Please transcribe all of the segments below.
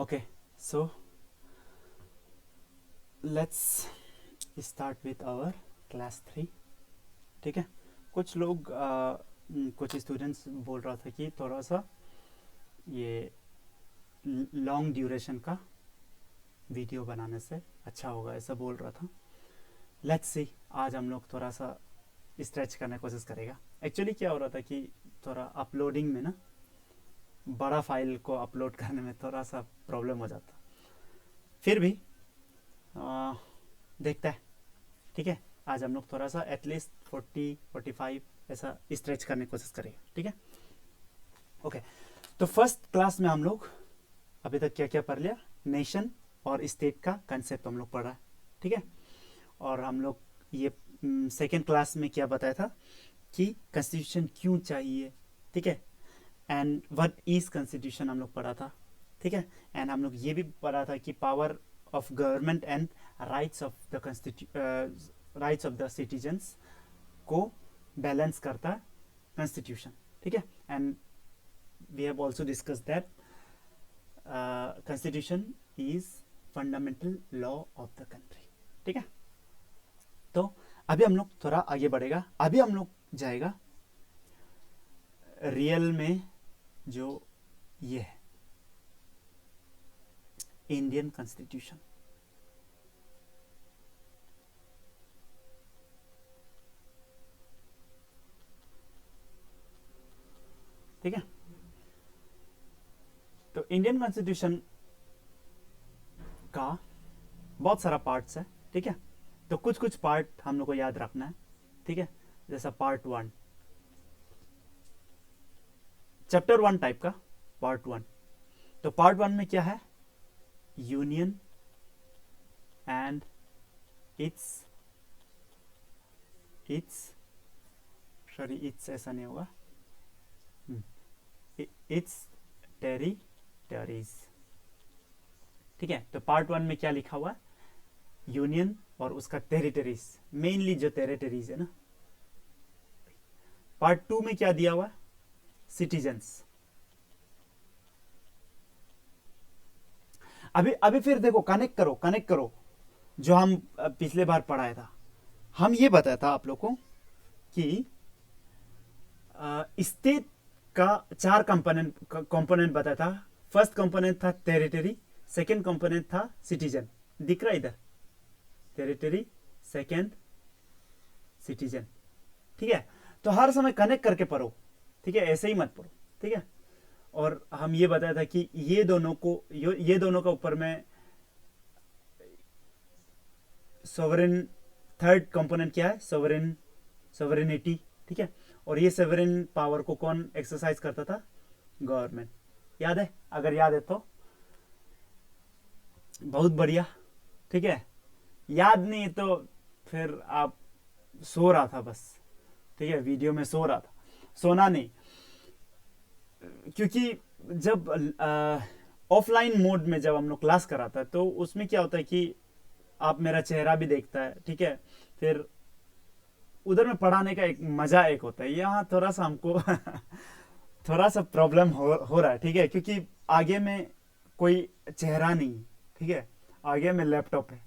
Okay, so let's start with our class 3. ठीक है, कुछ लोग कुछ स्टूडेंट्स बोल रहा था कि थोड़ा सा ये लॉन्ग ड्यूरेशन का वीडियो बनाने से अच्छा होगा, ऐसा बोल रहा था. लेट्स सी, आज हम लोग थोड़ा सा स्ट्रेच करने की कोशिश करेगा. एक्चुअली क्या हो रहा था कि थोड़ा अपलोडिंग में ना, बड़ा फाइल को अपलोड करने में थोड़ा सा प्रॉब्लम हो जाता. फिर भी देखता है. ठीक है, आज हम लोग थोड़ा सा एटलीस्ट 40-45 ऐसा स्ट्रेच करने की कोशिश करेंगे. ठीक है, ओके. तो फर्स्ट क्लास में हम लोग अभी तक क्या क्या पढ़ लिया. नेशन और स्टेट का कंसेप्ट हम लोग पढ़ा है. ठीक है, और हम लोग ये सेकेंड क्लास में क्या बताया था कि कॉन्स्टिट्यूशन क्यों चाहिए. ठीक है, एंड व्हाट इज कॉन्स्टिट्यूशन हम लोग पढ़ा था. ठीक है, एंड हम लोग ये भी पढ़ा था कि power of government and rights of the rights of the citizens को बैलेंस करता है कॉन्स्टिट्यूशन. ठीक है, and we have also discuss that constitution is fundamental law of the country. ठीक है, तो अभी हम लोग थोड़ा आगे बढ़ेगा. अभी हम लोग जाएगा रियल में जो ये है इंडियन कॉन्स्टिट्यूशन. ठीक है, तो इंडियन कॉन्स्टिट्यूशन का बहुत सारा पार्ट्स है. ठीक है, तो कुछ कुछ पार्ट हम लोग को याद रखना है. ठीक है, जैसा पार्ट 1, चैप्टर 1 टाइप का पार्ट 1. तो पार्ट 1 में क्या है, यूनियन एंड इट्स ऐसा नहीं होगा, इट्स टेरिटरीज. ठीक है, तो पार्ट 1 में क्या लिखा हुआ है, यूनियन और उसका टेरिटरीज, मेनली जो टेरिटरीज है ना. पार्ट 2 में क्या दिया हुआ है, सिटीजन्स. अभी फिर देखो, कनेक्ट करो जो हम पिछले बार पढ़ाया था. हम ये बताया था आप लोग को कि स्टेट का 4 कंपोनेंट बताया था. फर्स्ट कंपोनेंट था टेरिटरी, सेकंड कंपोनेंट था सिटीजन. दिख रहा है इधर, टेरिटरी, सेकंड, सिटीजन. ठीक है, तो हर समय कनेक्ट करके पढ़ो. ठीक है, ऐसे ही मत पढ़ो. ठीक है, और हम ये बताया था कि ये दोनों का ऊपर में सोवरेन, थर्ड कंपोनेंट क्या है, सोवरेनिटी. ठीक है, और ये सोवरेन पावर को कौन एक्सरसाइज करता था, गवर्नमेंट. याद है? अगर याद है तो बहुत बढ़िया. ठीक है, याद नहीं तो फिर आप सो रहा था बस. ठीक है, वीडियो में सो रहा था, सोना नहीं. क्योंकि जब ऑफलाइन मोड में जब हम लोग क्लास कराता है तो उसमें क्या होता है कि आप मेरा चेहरा भी देखता है. ठीक है, फिर उधर में पढ़ाने का एक मजा एक होता है. यहाँ थोड़ा सा हमको थोड़ा सा प्रॉब्लम हो रहा है. ठीक है, क्योंकि आगे में कोई चेहरा नहीं. ठीक है, आगे में लैपटॉप है,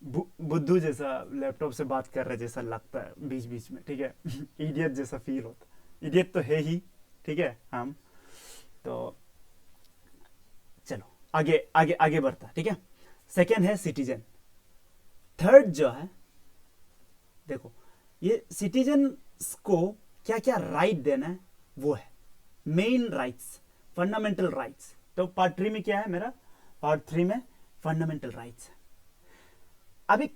बुद्धू जैसा लैपटॉप से बात कर रहे जैसा लगता है बीच बीच में. ठीक है, इडियट जैसा फील होता है. इडियट तो है ही. ठीक है, हम तो चलो आगे बढ़ता. ठीक है, सेकेंड है सिटीजन. थर्ड जो है, देखो ये सिटीजन को क्या क्या राइट देना है, वो है मेन राइट्स, फंडामेंटल राइट्स. तो पार्ट 3 में क्या है मेरा, पार्ट 3 में फंडामेंटल राइट्स है. अभी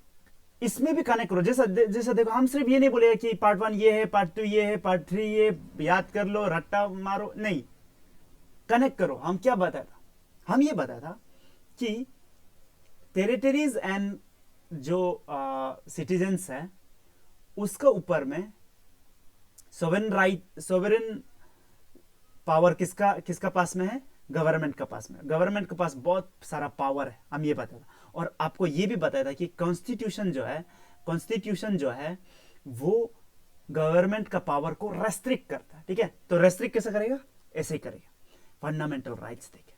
इसमें भी कनेक्ट करो. जैसा देखो, हम सिर्फ ये नहीं बोलेगा कि पार्ट 1 ये है, पार्ट 2 ये है, पार्ट 3 ये, याद कर लो, रट्टा मारो, नहीं. कनेक्ट करो. हम क्या बताया था, हम ये बताया था कि टेरिटरीज एंड जो सिटीजन्स है उसका ऊपर में सोवरेन पावर किसका पास में है, गवर्नमेंट का पास में. गवर्नमेंट के पास बहुत सारा पावर है, हम ये बताया था. और आपको ये भी बताया था कि कॉन्स्टिट्यूशन जो है वो गवर्नमेंट का पावर को रेस्ट्रिक्ट करता है. ठीक है, तो रेस्ट्रिक्ट कैसे करेगा, ऐसे ही करेगा, फंडामेंटल राइट्स देके.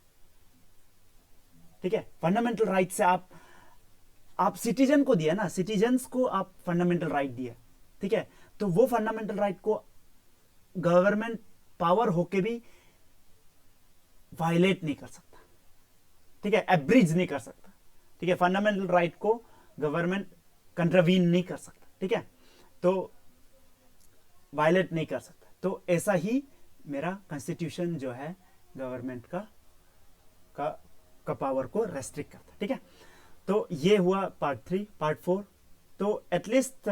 ठीक है। फंडामेंटल राइट से आप सिटीजन को दिया ना, सिटीजन्स को आप फंडामेंटल राइट दिया, ठीक है। तो वो फंडामेंटल राइट को गवर्नमेंट पावर होके भी वायलेट नहीं कर सकता, ठीक है, एब्रिज नहीं कर सकता, ठीक है। फंडामेंटल राइट को गवर्नमेंट कंट्रावीन नहीं कर सकता, ठीक है, तो वायलेट नहीं कर सकता। तो ऐसा ही मेरा कॉन्स्टिट्यूशन जो है गवर्नमेंट का पावर को रेस्ट्रिक्ट करता है, ठीक है। तो ये हुआ पार्ट 3। पार्ट 4 तो एटलीस्ट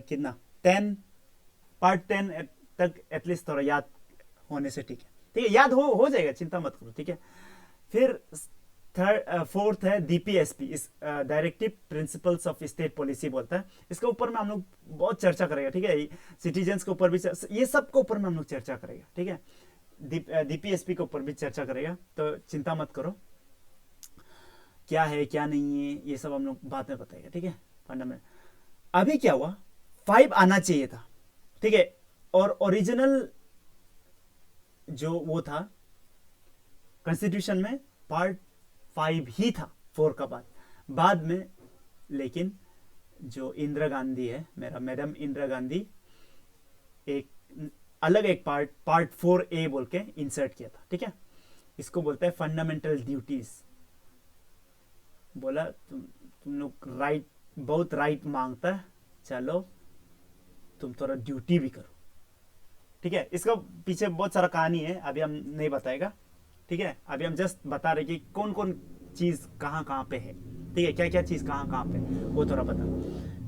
कितना 10 पार्ट 10 तक एटलीस्ट थोड़ा याद होने से ठीक है, ठीक है, याद हो जाएगा, चिंता मत करो, ठीक है। फिर फोर्थ है डीपीएसपी, इस directive principles of state policy बोलता है। इसके ऊपर में हम लोग बहुत चर्चा करेगा, ठीक है। सिटीजन्स के ऊपर भी, ये सब के ऊपर में हम लोग चर्चा करेगा, ठीक है। डीपीएसपी के ऊपर भी चर्चा करेगा, तो चिंता मत करो, क्या है क्या नहीं है ये सब हम लोग बाद में बताएगा, ठीक है। फंडामेंटल अभी क्या हुआ, 5 आना चाहिए था, ठीक है, और ओरिजिनल जो वो था कॉन्स्टिट्यूशन में पार्ट 5 ही था 4 का बाद में, लेकिन जो इंदिरा गांधी है, मेरा मैडम इंदिरा गांधी, एक अलग एक पार्ट 4A बोल के इंसर्ट किया था, ठीक है। इसको बोलता है फंडामेंटल ड्यूटीज। बोला तुम लोग राइट, बहुत राइट मांगता है, चलो तुम थोड़ा ड्यूटी भी करो, ठीक है। इसका पीछे बहुत सारा कहानी है, अभी हम नहीं बताएगा, ठीक है। अभी हम जस्ट बता रहे कि कौन कौन चीज कहाँ कहाँ पे है, ठीक है, क्या क्या चीज कहाँ कहाँ पे, वो थोड़ा बता,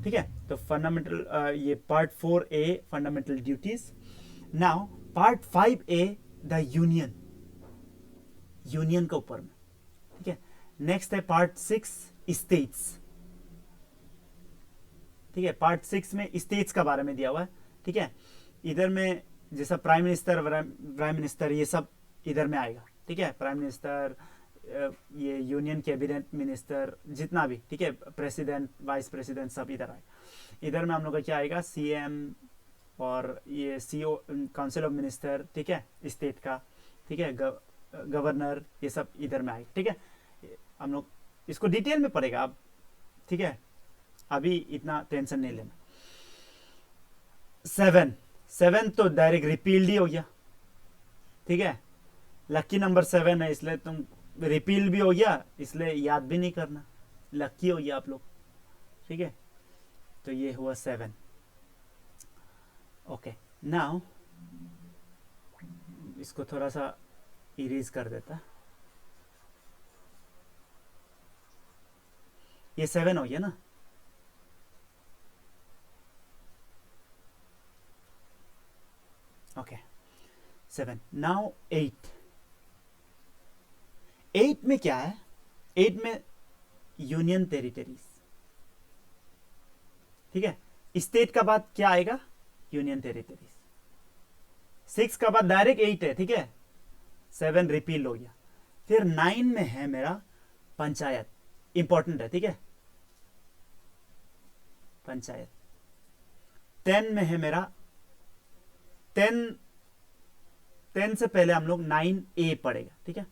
ठीक है। तो फंडामेंटल ये part 4A fundamental duties. Now part 5A the union के ऊपर में, ठीक है। नेक्स्ट है पार्ट 6 स्टेट्स, ठीक है। पार्ट 6 में स्टेट्स का बारे में दिया हुआ है, ठीक है। इधर में जैसा प्राइम मिनिस्टर ये सब इधर में आएगा, ठीक है। प्राइम मिनिस्टर, ये यूनियन कैबिनेट मिनिस्टर जितना भी, ठीक है, प्रेसिडेंट, वाइस प्रेसिडेंट सब इधर आएगा। इधर में हम लोग का क्या आएगा, सीएम और ये सीओ, काउंसिल ऑफ मिनिस्टर, ठीक है, स्टेट का, ठीक है, गवर्नर, ये सब इधर में आएगा, ठीक है। हम लोग इसको डिटेल में पढ़ेगा अब, ठीक है, अभी इतना टेंशन नहीं लेना। 7 तो डायरेक्ट रिपील्ड ही हो गया, ठीक है। लक्की नंबर 7 है, इसलिए तुम रिपील भी हो गया, इसलिए याद भी नहीं करना, लक्की हो गया आप लोग, ठीक है। तो ये हुआ 7। ओके, नाउ इसको थोड़ा सा इरेज कर देता, ये 7 हो गया ना। ओके 7, नाउ 8 में क्या है, 8 में यूनियन टेरिटरीज, ठीक है। स्टेट का बाद क्या आएगा, यूनियन टेरिटरीज। 6 का बाद डायरेक्ट 8 है, ठीक है, 7 रिपील हो गया। फिर 9 में है मेरा पंचायत, इंपॉर्टेंट है, ठीक है, पंचायत। 10 में है मेरा 10 से पहले हम लोग 9A पढ़ेगा, ठीक है,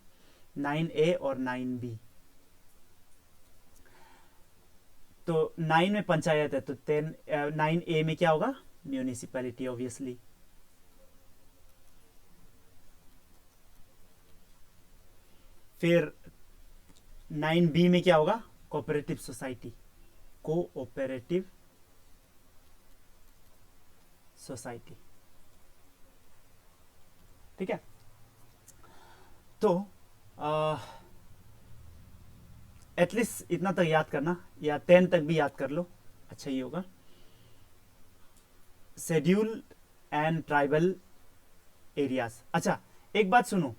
9A और 9B। तो 9 में पंचायत है, तो 9A में क्या होगा, म्यूनिसिपैलिटी ऑब्वियसली। फिर 9B में क्या होगा, कोऑपरेटिव सोसाइटी, कोऑपरेटिव सोसाइटी, ठीक है। तो एटलीस्ट इतना तक याद करना, या 10 तक भी याद कर लो, अच्छा ही होगा। Scheduled and tribal areas. अच्छा एक बात सुनो,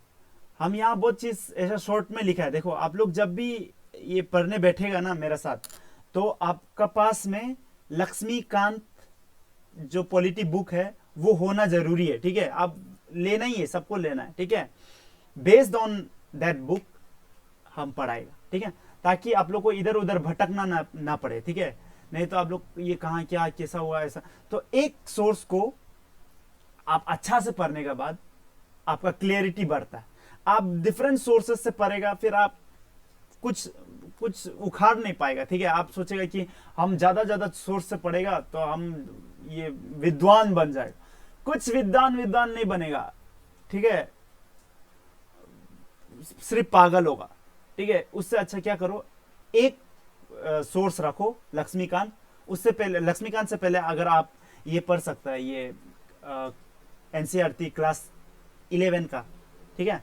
हम यहाँ बहुत चीज ऐसा शॉर्ट में लिखा है, देखो आप लोग जब भी ये पढ़ने बैठेगा ना मेरे साथ, तो आपका पास में लक्ष्मीकांत जो पॉलिटी बुक है वो होना जरूरी है, ठीक है। आप लेना ही है, सबको लेना है, ठीक है। बेस्ड ऑन दैट बुक हम पढ़ाएगा, ठीक है, ताकि आप लोग को इधर उधर भटकना ना पड़े, ठीक है। नहीं तो आप लोग ये कहाँ क्या कैसा हुआ ऐसा, तो एक सोर्स को आप अच्छा से पढ़ने के बाद आपका क्लियरिटी बढ़ता है। आप डिफरेंट सोर्सेस से पढ़ेगा, फिर आप कुछ कुछ उखाड़ नहीं पाएगा, ठीक है। आप सोचेगा कि हम ज्यादा सोर्स से पढ़ेगा तो हम ये विद्वान बन जाएगा, कुछ विद्वान नहीं बनेगा, ठीक है, सिर्फ पागल होगा, ठीक है। उससे अच्छा क्या करो, एक सोर्स रखो, लक्ष्मीकांत। उससे पहले, लक्ष्मीकांत से पहले अगर आप ये पढ़ सकता है, ये एनसीईआरटी क्लास 11 का, ठीक है,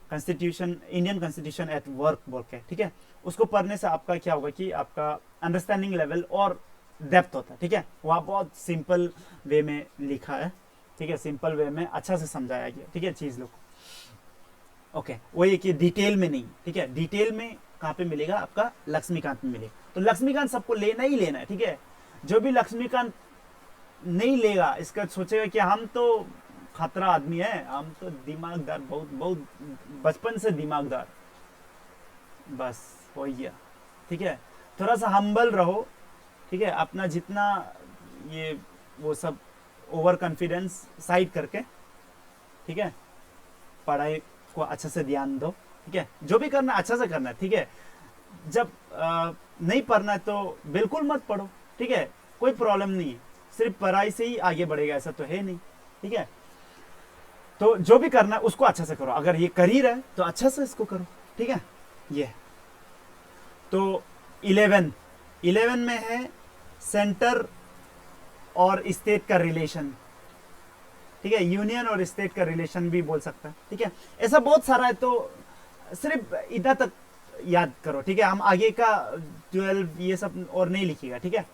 constitution, Indian constitution at work बोल के, ठीक है। उसको पढ़ने से आपका क्या होगा कि आपका अंडरस्टैंडिंग लेवल और डेप्थ होता है, ठीक है। वहाँ बहुत सिंपल वे में लिखा है, ठीक है, सिंपल वे में अच्छा से समझाया गया, ठीक है, चीज लोग। ओके, वही कि डिटेल में नहीं, ठीक है। डिटेल में कहाँ पे मिलेगा, आपका लक्ष्मीकांत में मिलेगा। तो लक्ष्मीकांत सबको लेना ही लेना है, ठीक है। जो भी लक्ष्मीकांत नहीं लेगा, इसका सोचेगा कि हम तो खतरा आदमी है, हम तो दिमागदार, बहुत बहुत बचपन से दिमागदार, बस हो गया, ठीक है। थोड़ा सा हम्बल रहो, ठीक है, अपना जितना ये वो सब ओवर कॉन्फिडेंस साइड करके, ठीक है, पढ़ाई को अच्छे से ध्यान दो, ठीक है। जो भी करना अच्छा से करना है, ठीक है। जब नहीं पढ़ना है तो बिल्कुल मत पढ़ो, ठीक है, कोई प्रॉब्लम नहीं है, सिर्फ पढ़ाई से ही आगे बढ़ेगा ऐसा तो है नहीं, ठीक है। तो जो भी करना है उसको अच्छा से करो, अगर ये कर ही रहे तो अच्छा से इसको करो, ठीक है। ये तो 11 में है सेंटर और स्टेट का रिलेशन, ठीक है, यूनियन और स्टेट का रिलेशन भी बोल सकता है, ठीक है। ऐसा बहुत सारा है, तो सिर्फ इतना तक याद करो, ठीक है। हम आगे का 12 ये सब और नहीं लिखिएगा, ठीक है।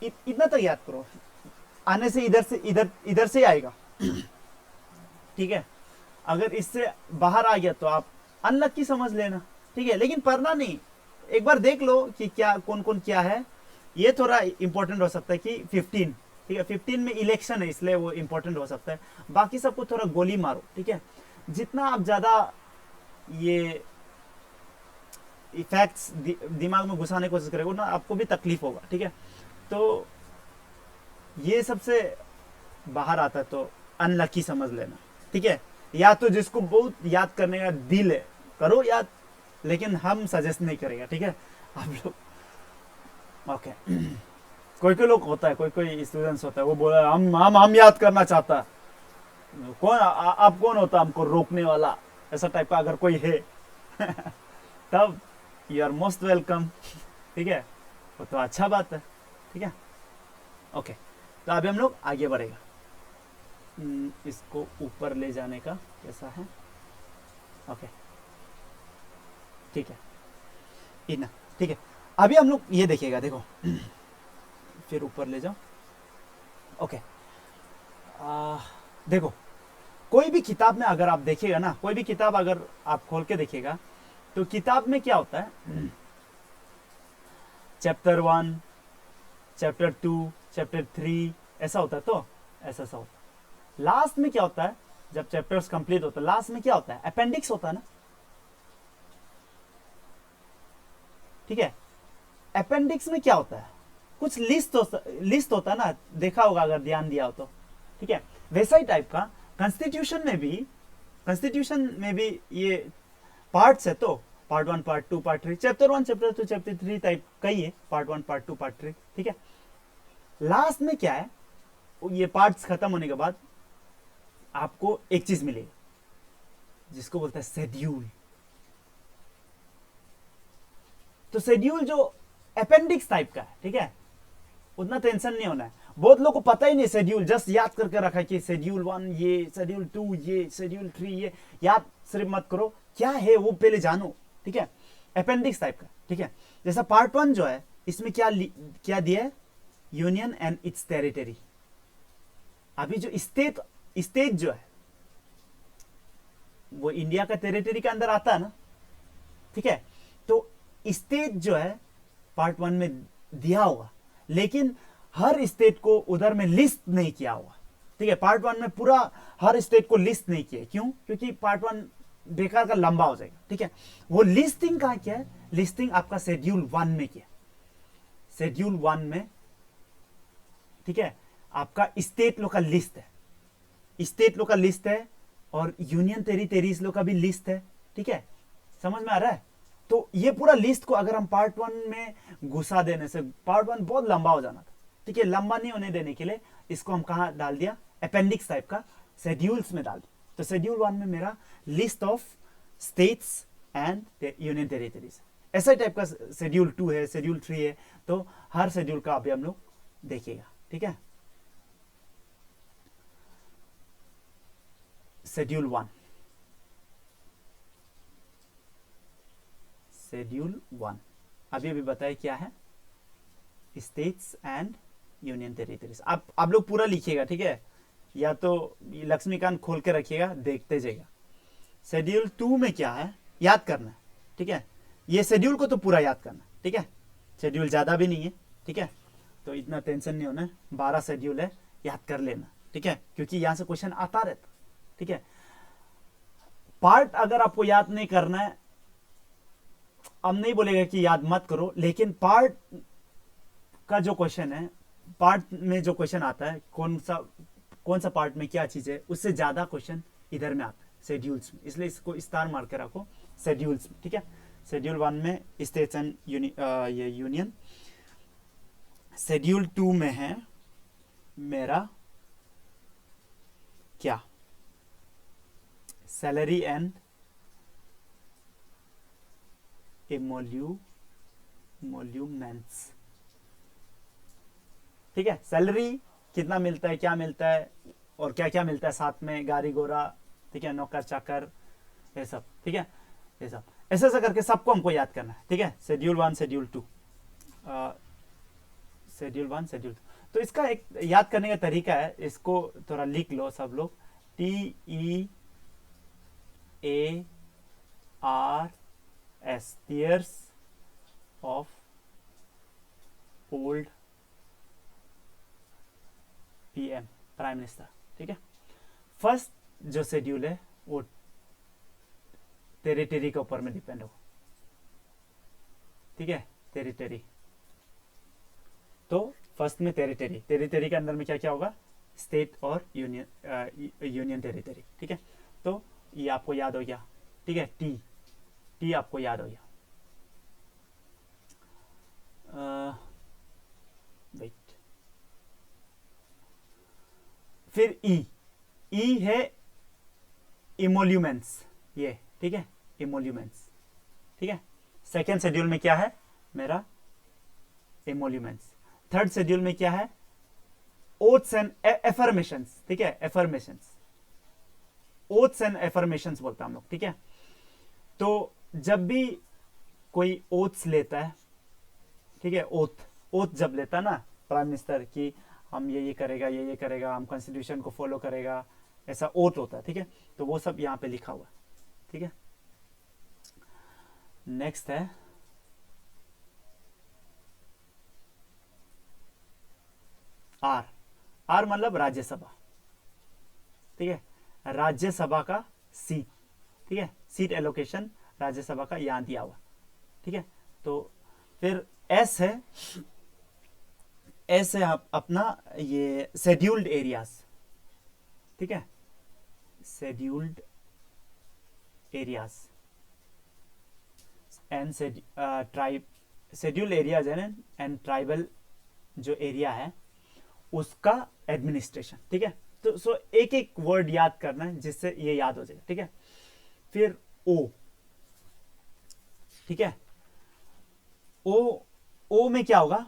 इतना तक याद करो, आने से इधर से आएगा, ठीक है। अगर इससे बाहर आ गया तो आप अनलकी समझ लेना, ठीक है, लेकिन पढ़ना नहीं, एक बार देख लो कि क्या कौन कौन क्या है। ये थोड़ा इंपॉर्टेंट हो सकता है कि 15, ठीक है, 15 में इलेक्शन है इसलिए वो इंपॉर्टेंट हो सकता है। बाकी सबको थोड़ा गोली मारो, ठीक है। जितना आप ज्यादा ये फैक्ट्स दिमाग में घुसाने की कोशिश करेगा ना, आपको भी तकलीफ होगा, ठीक है। तो ये सबसे बाहर आता है तो अनलकी समझ लेना, ठीक है। या तो जिसको बहुत याद करने का दिल है करो याद, लेकिन हम सजेस्ट नहीं करेगा, ठीक है। आप लोग ओके कोई कोई लोग होता है, कोई स्टूडेंट्स होता है, वो बोला हम याद करना चाहता है। कौन आप कौन होता हमको रोकने वाला, ऐसा टाइप का अगर कोई है तब यू आर मोस्ट वेलकम, ठीक है, वो तो अच्छा बात है, ठीक है। ओके, तो अभी हम लोग आगे बढ़ेगा। इसको ऊपर ले जाने का कैसा है, ओके, ठीक है, इतना, ठीक है। अभी हम लोग ये देखिएगा, देखो फिर ऊपर ले जाओ, ओके। देखो, कोई भी किताब में अगर आप देखिएगा ना, कोई भी किताब अगर आप खोल के देखिएगा तो किताब में क्या होता है, चैप्टर 1, चैप्टर 2, चैप्टर 3 ऐसा होता है, तो ऐसा होता है। लास्ट में क्या होता है, जब चैप्टर्स कंप्लीट होता है, लास्ट में क्या होता है, अपेंडिक्स होता है ना, ठीक है। अपेंडिक्स में क्या होता है, कुछ लिस्ट होता है ना, देखा होगा अगर ध्यान दिया हो तो, ठीक है। वैसा ही टाइप का कॉन्स्टिट्यूशन में भी ये पार्ट्स है, तो part 1, part 2, part 3, chapter 1, chapter 2, chapter 3 type का ही है, पार्ट 1, पार्ट 2, पार्ट 3, ठीक है। लास्ट में क्या है, ये पार्ट्स खत्म होने के बाद आपको एक चीज मिलेगी जिसको बोलते हैं शेड्यूल। तो शेड्यूल जो अपेंडिक्स टाइप का है, ठीक है, उतना टेंशन नहीं होना है। बहुत लोगों को पता ही नहीं शेड्यूल, जस्ट याद करके रखा है कि शेड्यूल 1 ये, शेड्यूल 2 ये, शेड्यूल 3 ये, याद सिर्फ मत करो, क्या है वो पहले जानो, ठीक है। अपेंडिक्स टाइप का, ठीक है। जैसा पार्ट 1 जो है, इसमें क्या दिया है, यूनियन एंड इट्स टेरिटरी। अभी जो स्टेट जो है वो इंडिया का टेरिटरी के अंदर आता है ना, ठीक है। तो स्टेट जो है पार्ट 1 में दिया होगा, लेकिन हर स्टेट को उधर में लिस्ट नहीं किया होगा, ठीक है। पार्ट 1 में पूरा हर स्टेट को लिस्ट नहीं किया, क्यों, क्योंकि पार्ट 1 बेकार का लंबा हो जाएगा, ठीक है। वो लिस्टिंग कहां किया है, लिस्टिंग आपका शेड्यूल 1 में किया, शेड्यूल 1 में, ठीक है। आपका स्टेट लोग का लिस्ट है, स्टेट लोग का लिस्ट है, और यूनियन टेरिटरीज लोग का भी लिस्ट है, ठीक है, समझ में आ रहा है। तो ये पूरा लिस्ट को अगर हम पार्ट 1 में घुसा देने से पार्ट 1 बहुत लंबा हो जाना था, ठीक है, लंबा नहीं होने देने के लिए इसको हम कहा डाल दिया, अपेंडिक्स टाइप का शेड्यूल्स में डाल दिया। तो शेड्यूल 1 में मेरा list of states and union territories, ऐसा टाइप का शेड्यूल 2 है, शेड्यूल 3 है। तो हर शेड्यूल का अभी हम लोग देखिएगा, ठीक है। शेड्यूल 1, शेड्यूल 1 अभी अभी बताए क्या है, स्टेट्स एंड यूनियन टेरिटरीज। आप लोग पूरा लिखिएगा, ठीक है, या तो लक्ष्मीकांत खोल के रखिएगा, देखते जाइएगा। शेड्यूल 2 में क्या है याद करना है, ठीक है, ये शेड्यूल को तो पूरा याद करना, ठीक है, शेड्यूल ज्यादा भी नहीं है, ठीक है, तो इतना टेंशन नहीं होना है, 12 शेड्यूल है, याद कर लेना, ठीक है, क्योंकि यहां से क्वेश्चन आता रहता, ठीक है। पार्ट अगर आपको याद नहीं करना है, हम नहीं बोलेगा कि याद मत करो, लेकिन पार्ट का जो क्वेश्चन है, पार्ट में जो क्वेश्चन आता है, कौन सा पार्ट में क्या चीज है, उससे ज्यादा क्वेश्चन इधर में आता है शेड्यूल्स में, इसलिए इसको स्टार मार के रखो शेड्यूल्स में, ठीक है। शेड्यूल 1 में स्टेट्स एंड ये यूनियन। शेड्यूल 2 में है मेरा क्या, सैलरी एंड एमोल्यूमेंट्स, ठीक है, सैलरी कितना मिलता है, क्या मिलता है, और क्या क्या मिलता है साथ में, गाड़ी घोड़ा, ठीक है, नौकर चाकर, ये सब, ठीक है, ये सब ऐसा ऐसा करके सबको हमको याद करना है, ठीक है। Schedule 1 schedule 2, schedule 1 schedule 2। तो इसका एक याद करने का तरीका है, इसको थोड़ा लिख लो सब लोग, TEARS, tears of old PM, prime minister, ठीक है। फर्स्ट जो शेड्यूल है वो टेरिटरी के ऊपर में डिपेंड हो, ठीक है, टेरिटरी। तो फर्स्ट में टेरिटरी के अंदर में क्या क्या होगा, स्टेट और यूनियन टेरिटरी, ठीक है। तो ये आपको याद हो गया, ठीक है, टी आपको याद हो गया। वेट, फिर ई है इमोल्यूमेंट्स, ये, ठीक है, इमोल्यूमेंट्स, ठीक है। सेकेंड शेड्यूल में क्या है मेरा, इमोल्यूमेंट्स। थर्ड शेड्यूल में क्या है, ओथ्स एंड एफर्मेशंस, ठीक है, एफर्मेशंस, ओथ्स एंड एफर्मेशंस बोलता हम लोग, ठीक है। तो जब भी कोई ओथ्स लेता है, ठीक है, ओथ जब लेता है ना प्राइम मिनिस्टर की, हम ये करेगा, ये करेगा, हम कॉन्स्टिट्यूशन को फॉलो करेगा, ऐसा ओथ होता है, ठीक है। तो वो सब यहां पे लिखा हुआ है, ठीक है। नेक्स्ट है आर मतलब राज्यसभा, ठीक है, राज्यसभा का सीट, ठीक है, सीट एलोकेशन राज्यसभा का यहां दिया हुआ, ठीक है। तो फिर एस है अपना ये शेड्यूल्ड एरियाज, ठीक है, scheduled areas and scheduled areas and tribal जो एरिया है उसका एडमिनिस्ट्रेशन, ठीक है। तो सो एक एक वर्ड याद करना है जिससे ये याद हो जाए, ठीक है। फिर ओ, ठीक है, ओ में क्या होगा,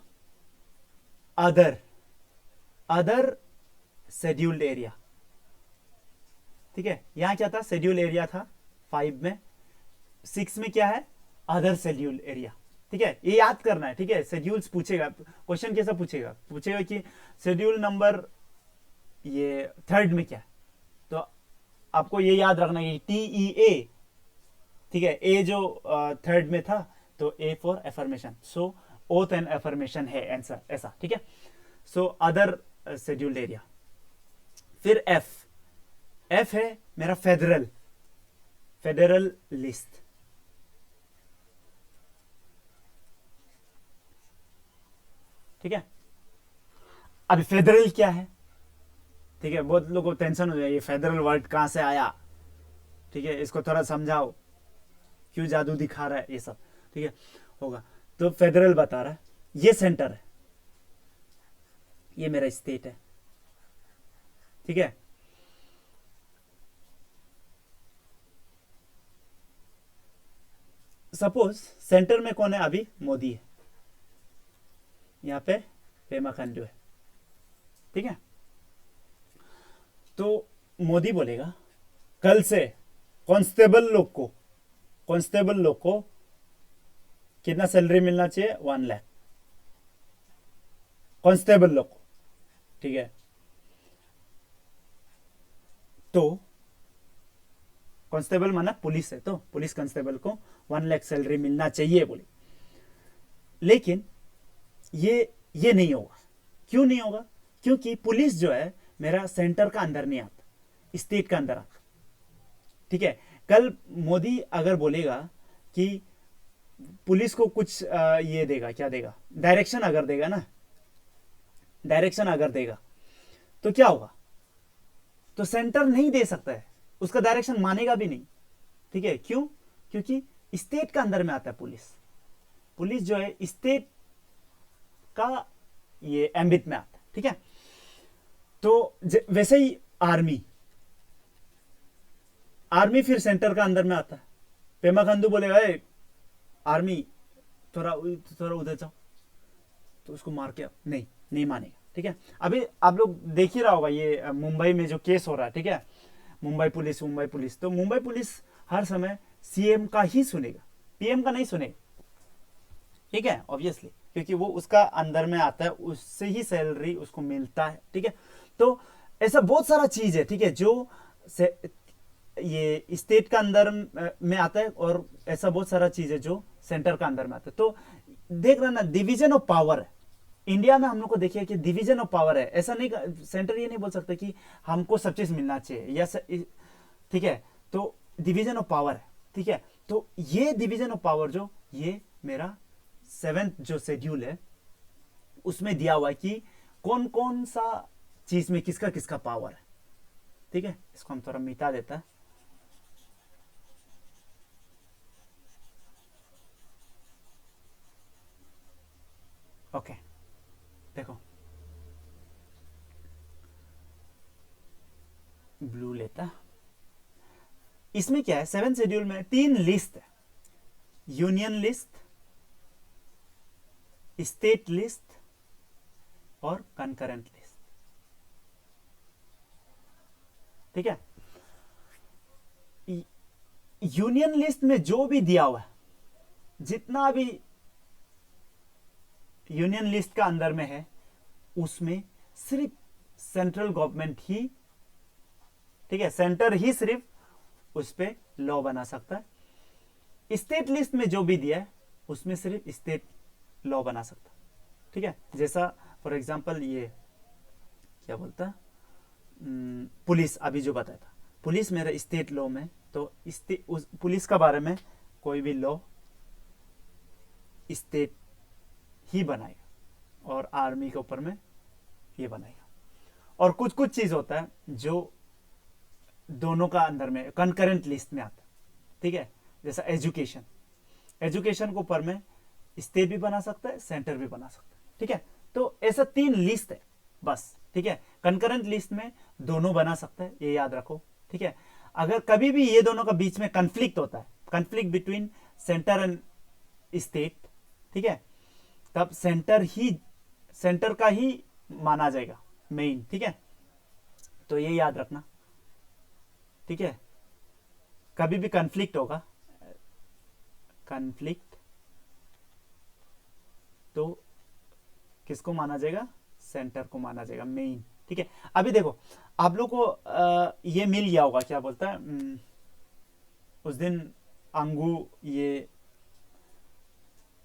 अदर शेड्यूल्ड एरिया, ठीक है। यहां क्या था, शेड्यूल एरिया था 5 में, 6 में क्या है, अदर शेड्यूल्ड एरिया, ठीक है, ये याद करना है, ठीक है। शेड्यूल्स पूछेगा, क्वेश्चन कैसा पूछेगा कि शेड्यूल नंबर ये 3rd में क्या है, तो आपको ये याद रखना है TEA, ठीक है, ए जो 3rd में था, तो A for affirmation, so oath and affirmation है आंसर, ऐसा, ठीक है। So other scheduled area. फिर एफ है मेरा फेडरल लिस्ट, ठीक है। अभी फेडरल क्या है, ठीक है, बहुत लोगों को टेंशन हो जाए, ये फेडरल वर्ड कहां से आया, ठीक है, इसको थोड़ा समझाओ, क्यों जादू दिखा रहा है ये सब, ठीक है, होगा। तो फेडरल बता रहा है, ये सेंटर है, ये मेरा स्टेट है, ठीक है। सपोज सेंटर में कौन है, अभी मोदी है, यहाँ पे पेमा खांडू है, ठीक है। तो मोदी बोलेगा कल से कांस्टेबल लोग को कितना सैलरी मिलना चाहिए, 1 लाख कांस्टेबल लोग को, ठीक है। तो कांस्टेबल माना पुलिस है, तो पुलिस कांस्टेबल को 1 लाख सैलरी मिलना चाहिए बोले। लेकिन ये नहीं होगा। क्यों नहीं होगा? क्योंकि पुलिस जो है मेरा सेंटर का अंदर नहीं आता, स्टेट का अंदर आता, ठीक है। कल मोदी अगर बोलेगा कि पुलिस को कुछ ये देगा, क्या देगा, डायरेक्शन अगर देगा ना, डायरेक्शन अगर देगा तो क्या होगा, तो सेंटर नहीं दे सकता है, उसका डायरेक्शन मानेगा भी नहीं, ठीक है। क्यों? क्योंकि स्टेट का अंदर में आता है पुलिस जो है स्टेट का ये एम्बिट में आता है, ठीक है। तो वैसे ही आर्मी फिर सेंटर का अंदर में आता है। पेमा खांडू बोलेगा आर्मी थोड़ा उधर जाओ, तो उसको मार के नहीं मानेगा, ठीक है। अभी आप लोग देख ही रहा होगा ये मुंबई में जो केस हो रहा है, ठीक है, मुंबई पुलिस। तो मुंबई पुलिस हर समय सीएम का ही सुनेगा, पीएम का नहीं सुनेगा, ठीक है, ऑब्वियसली, क्योंकि वो उसका अंदर में आता है, उससे ही सैलरी उसको मिलता है, ठीक है। तो ऐसा बहुत सारा चीज है, ठीक है, जो ये स्टेट का अंदर में आता है, और ऐसा बहुत सारा चीज है जो सेंटर का अंदर में आता है। तो देख रहे ना, डिवीजन ऑफ पावर है इंडिया में। हम लोग को देखिए कि डिवीजन ऑफ पावर है, ऐसा नहीं, सेंटर ये नहीं बोल सकता कि हमको सब चीज मिलना चाहिए या ठीक है। तो डिवीजन ऑफ पावर है, ठीक है। तो ये डिवीजन ऑफ पावर जो ये मेरा 7th जो शेड्यूल है उसमें दिया हुआ है कि कौन कौन सा चीज में किसका किसका पावर है, ठीक है। इसको हम थोड़ा मिटा देता है। ओके, देखो ब्लू लेता, इसमें क्या है, 7th शेड्यूल में 3 लिस्ट है, यूनियन लिस्ट, स्टेट लिस्ट और कंकरेंट लिस्ट, ठीक है। यूनियन लिस्ट में जो भी दिया हुआ है, जितना भी यूनियन लिस्ट का अंदर में है, उसमें सिर्फ सेंट्रल गवर्नमेंट ही, ठीक है, सेंटर ही सिर्फ उस पर लॉ बना सकता है। स्टेट लिस्ट में जो भी दिया है उसमें सिर्फ स्टेट लॉ बना सकता है, ठीक है। जैसा फॉर एग्जांपल ये क्या बोलता है, पुलिस, अभी जो बताया था, पुलिस मेरा स्टेट लॉ में, तो पुलिस का बारे में कोई भी लॉ स्टेट ही बनाएगा, और आर्मी के ऊपर में ये बनाएगा। और कुछ कुछ चीज होता है जो दोनों का अंदर में कंकरेंट लिस्ट में आता है, ठीक है। जैसा एजुकेशन के ऊपर में स्टेट भी बना सकता है, सेंटर भी बना सकता है, ठीक है। तो ऐसा 3 लिस्ट है बस, ठीक है। कंकरेंट लिस्ट में दोनों बना सकता है, ये याद रखो, ठीक है। अगर कभी भी ये दोनों का बीच में कंफ्लिक्ट होता है, conflict between centre and state, ठीक है, तब सेंटर का ही माना जाएगा मेन, ठीक है। तो ये याद रखना, ठीक है। कभी भी कंफ्लिक्ट होगा, कंफ्लिक्ट तो किसको माना जाएगा, सेंटर को माना जाएगा मेन, ठीक है। अभी देखो आप लोग को ये मिल गया होगा, क्या बोलता है, उस दिन अंगू ये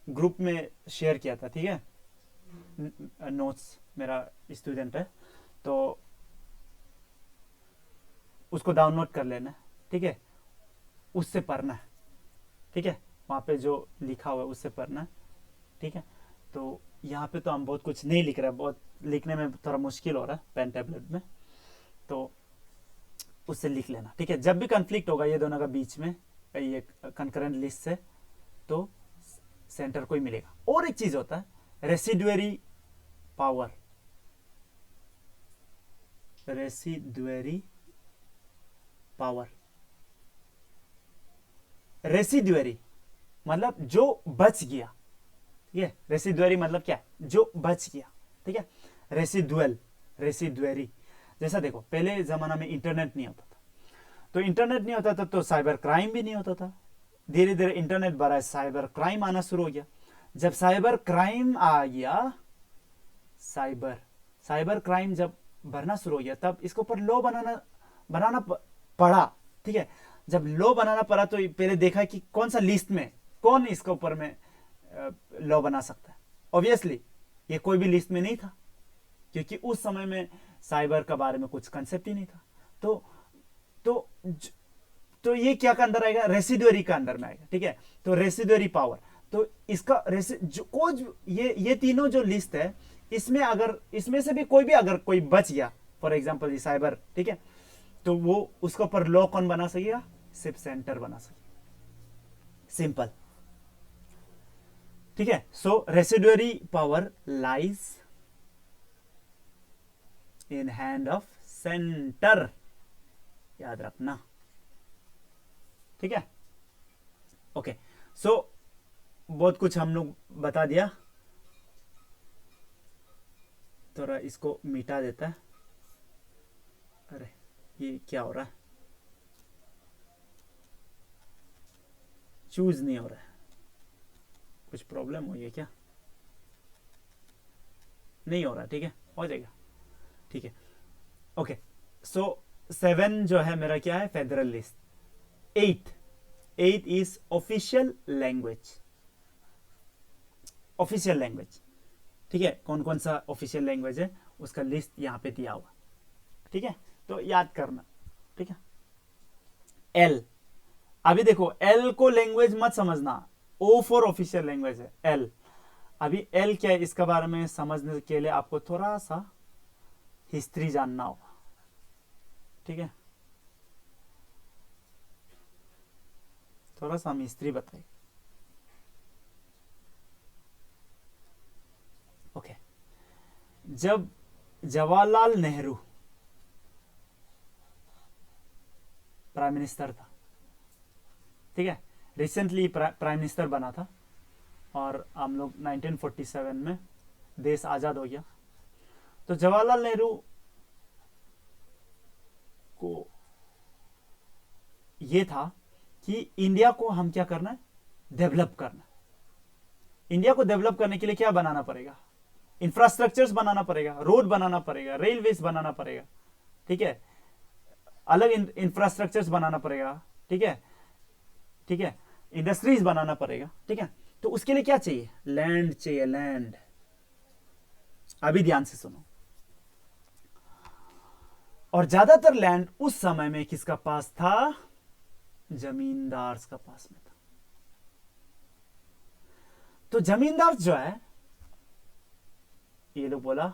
ग्रुप में शेयर किया था, ठीक है, नोट्स, मेरा स्टूडेंट है, तो उसको डाउनलोड कर लेना, ठीक है, उससे पढ़ना है, ठीक है, वहां पे जो लिखा हुआ है उससे पढ़ना है, ठीक है। तो यहाँ पे तो हम बहुत कुछ नहीं लिख रहे हैं, बहुत लिखने में थोड़ा मुश्किल हो रहा है पेन टैबलेट में, तो उससे लिख लेना, ठीक है। जब भी कन्फ्लिक्ट होगा ये दोनों का बीच में, ये कंकरेंट लिस्ट से, तो सेंटर को ही मिलेगा। और एक चीज होता है residuary power. Residuary power, residuary मतलब जो बच गया, ठीक है। रेसिडुअरी मतलब क्या है, जो बच गया, ठीक है। रेसिडुअल, रेसिडुअरी, जैसा देखो पहले जमाना में इंटरनेट नहीं होता था, तो इंटरनेट नहीं होता था तो साइबर क्राइम भी नहीं होता था। धीरे धीरे इंटरनेट बढ़ा, साइबर क्राइम आना शुरू हो गया। जब साइबर क्राइम आ गया, साइबर क्राइम जब बढ़ना शुरू हो गया, तब इसके ऊपर लॉ बनाना पड़ा, ठीक है। जब लॉ बनाना पड़ा तो पहले देखा कि कौन सा लिस्ट में कौन इसके ऊपर में लॉ बना सकता है। ऑब्वियसली ये कोई भी लिस्ट में नहीं था, क्योंकि उस समय में साइबर का बारे में कुछ कंसेप्ट ही नहीं था। तो तो ये क्या का अंदर आएगा, रेसिडुअरी का अंदर में आएगा, ठीक है। तो रेसिडुअरी पावर, तो इसका ये तीनों जो लिस्ट है, इसमें से भी कोई बच गया, फॉर एग्जांपल ये साइबर, ठीक है, तो वो उसके ऊपर लॉ कौन बना सकेगा, सिर्फ सेंटर बना सकेगा, सिंपल, ठीक है। So residuary power lies in hand of centre, याद रखना, ठीक है। ओके, सो बहुत कुछ हम लोग बता दिया, थोड़ा इसको मिटा देता है। अरे ये क्या हो रहा है, चूज नहीं हो रहा है, कुछ प्रॉब्लम हुई है क्या, नहीं हो रहा, ठीक है, हो जाएगा, ठीक है। ओके, सो 7 जो है मेरा क्या है, federal list. 8 is official language, official language, ठीक है। कौन कौन सा ऑफिशियल लैंग्वेज है उसका लिस्ट यहां पे दिया हुआ, ठीक है, तो याद करना, ठीक है। एल, अभी देखो एल को लैंग्वेज मत समझना, ओ फॉर ऑफिशियल लैंग्वेज है एल। अभी एल क्या है इसके बारे में समझने के लिए आपको थोड़ा सा हिस्ट्री जानना होगा, ठीक है, थोड़ा सा हम हिस्ट्री बताएं। ओके, जब जवाहरलाल नेहरू प्राइम मिनिस्टर था, ठीक है, रिसेंटली प्राइम मिनिस्टर बना था, और हम लोग 1947 में देश आजाद हो गया। तो जवाहरलाल नेहरू को यह था कि इंडिया को हम क्या करना है, डेवलप करना। इंडिया को डेवलप करने के लिए क्या बनाना पड़ेगा, इंफ्रास्ट्रक्चर्स बनाना पड़ेगा, रोड बनाना पड़ेगा, रेलवेज बनाना पड़ेगा, ठीक है, अलग इंफ्रास्ट्रक्चर्स बनाना पड़ेगा, ठीक है, ठीक है, इंडस्ट्रीज बनाना पड़ेगा, ठीक है। तो उसके लिए क्या चाहिए, लैंड चाहिए, लैंड। अभी ध्यान से सुनो, और ज्यादातर लैंड उस समय में किसका पास था, जमींदार का पास में था। तो जमींदार जो है, ये लोग बोला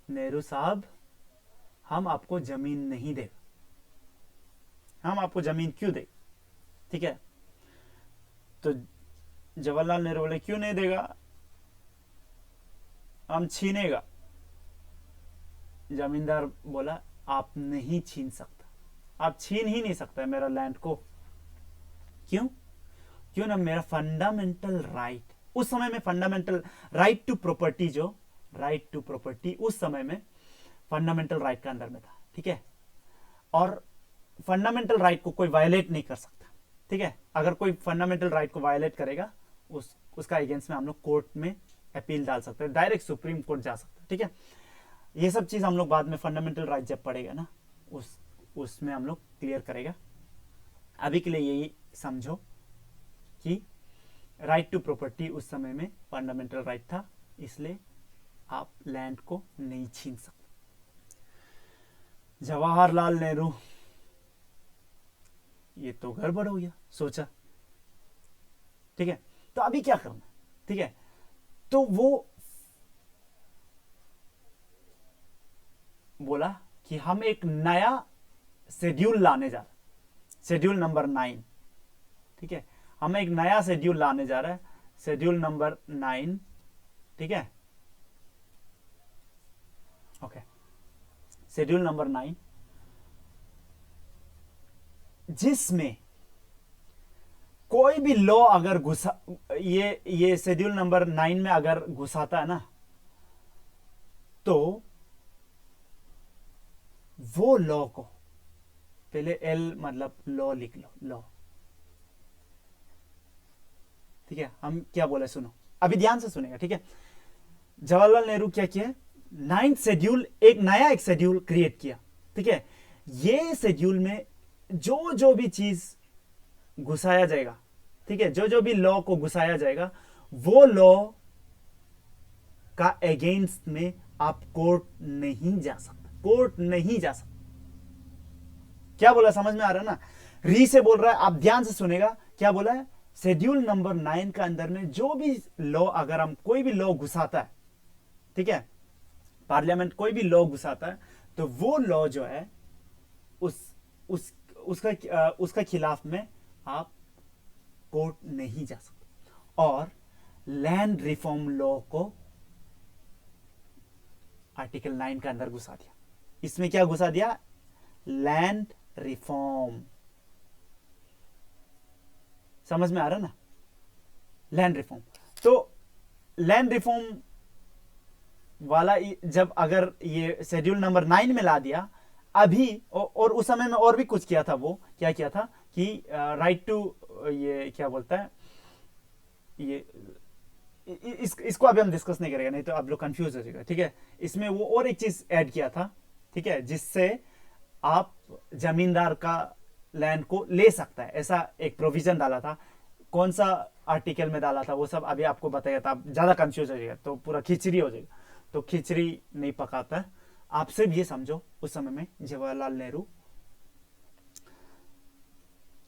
नेहरू साहब हम आपको जमीन नहीं देगा, हम आपको जमीन क्यों देगा, ठीक है। तो जवाहरलाल नेहरू बोले क्यों नहीं देगा, हम छीनेगा। जमींदार बोला आप नहीं छीन सकता, आप छीन ही नहीं सकता मेरा लैंड को, क्यों, क्यों ना, मेरा फंडामेंटल राइट, उस समय में फंडामेंटल राइट टू प्रॉपर्टी, जो राइट टू प्रॉपर्टी उस समय में फंडामेंटल राइट का अंदर में था, ठीक है। और फंडामेंटल राइट को कोई वायलेट नहीं कर सकता, ठीक है। अगर कोई फंडामेंटल राइट को वायलेट करेगा, उसका अगेंस्ट में हम लोग कोर्ट में अपील डाल सकते हैं, डायरेक्ट सुप्रीम कोर्ट जा सकते हैं, ठीक है। ये सब चीज हम लोग बाद में फंडामेंटल राइट जब पढ़ेगा ना, उसमें हम लोग क्लियर करेगा। अभी के लिए यही समझो कि राइट टू प्रॉपर्टी उस समय में फंडामेंटल राइट था, इसलिए आप लैंड को नहीं छीन सकते। जवाहरलाल नेहरू, ये तो गड़बड़ हो गया, सोचा, ठीक है। तो अभी क्या करना, ठीक है, तो वो बोला कि हम एक नया शेड्यूल लाने जा रहे हैं, शेड्यूल नंबर 9, ठीक है। हम एक नया शेड्यूल लाने जा रहे हैं, शेड्यूल नंबर 9, ठीक है। ओके, शेड्यूल नंबर 9 जिसमें कोई भी लॉ अगर घुसा, ये शेड्यूल नंबर 9 में अगर घुसाता है ना, तो वो लॉ को पहले एल मतलब लॉ लिख लो, लॉ, ठीक है। हम क्या बोले सुनो, अभी ध्यान से सुनेगा, ठीक है। जवाहरलाल नेहरू क्या किया, 9th शेड्यूल, एक शेड्यूल क्रिएट किया, ठीक है। ये शेड्यूल में जो जो भी चीज घुसाया जाएगा, ठीक है, जो जो भी लॉ को घुसाया जाएगा, वो लॉ का अगेंस्ट में आप कोर्ट नहीं जा सकते, कोर्ट नहीं जा सकते। क्या बोला, समझ में आ रहा है ना? री से बोल रहा है, आप ध्यान से सुनेगा, क्या बोला है, शेड्यूल नंबर 9 का अंदर में जो भी लॉ, अगर हम कोई भी लॉ घुसाता है, ठीक है, पार्लियामेंट कोई भी लॉ घुसाता है, तो वो लॉ जो है उसका खिलाफ में आप कोर्ट नहीं जा सकते। और लैंड रिफॉर्म लॉ को आर्टिकल 9 के अंदर घुसा दिया। इसमें क्या घुसा दिया, लैंड रिफॉर्म। समझ में आ रहा ना, लैंड रिफॉर्म। तो लैंड रिफॉर्म वाला जब अगर ये शेड्यूल नंबर 9 में ला दिया अभी, और उस समय में और भी कुछ किया था, वो क्या किया था कि राइट टू, ये क्या बोलता है, ये इसको अभी हम डिस्कस नहीं करेंगे, नहीं तो आप लोग कंफ्यूज हो जाएगा, ठीक है। इसमें वो और एक चीज ऐड किया था, ठीक है, जिससे आप जमींदार का लैंड को ले सकता है, ऐसा एक प्रोविजन डाला था। कौन सा आर्टिकल में डाला था वो सब अभी आपको बताया था, आप ज्यादा कंफ्यूज हो जाएगा तो पूरा खिचड़ी हो जाएगा, तो खिचड़ी नहीं पकाता है। आप सिर्फ ये समझो, उस समय में जवाहरलाल नेहरू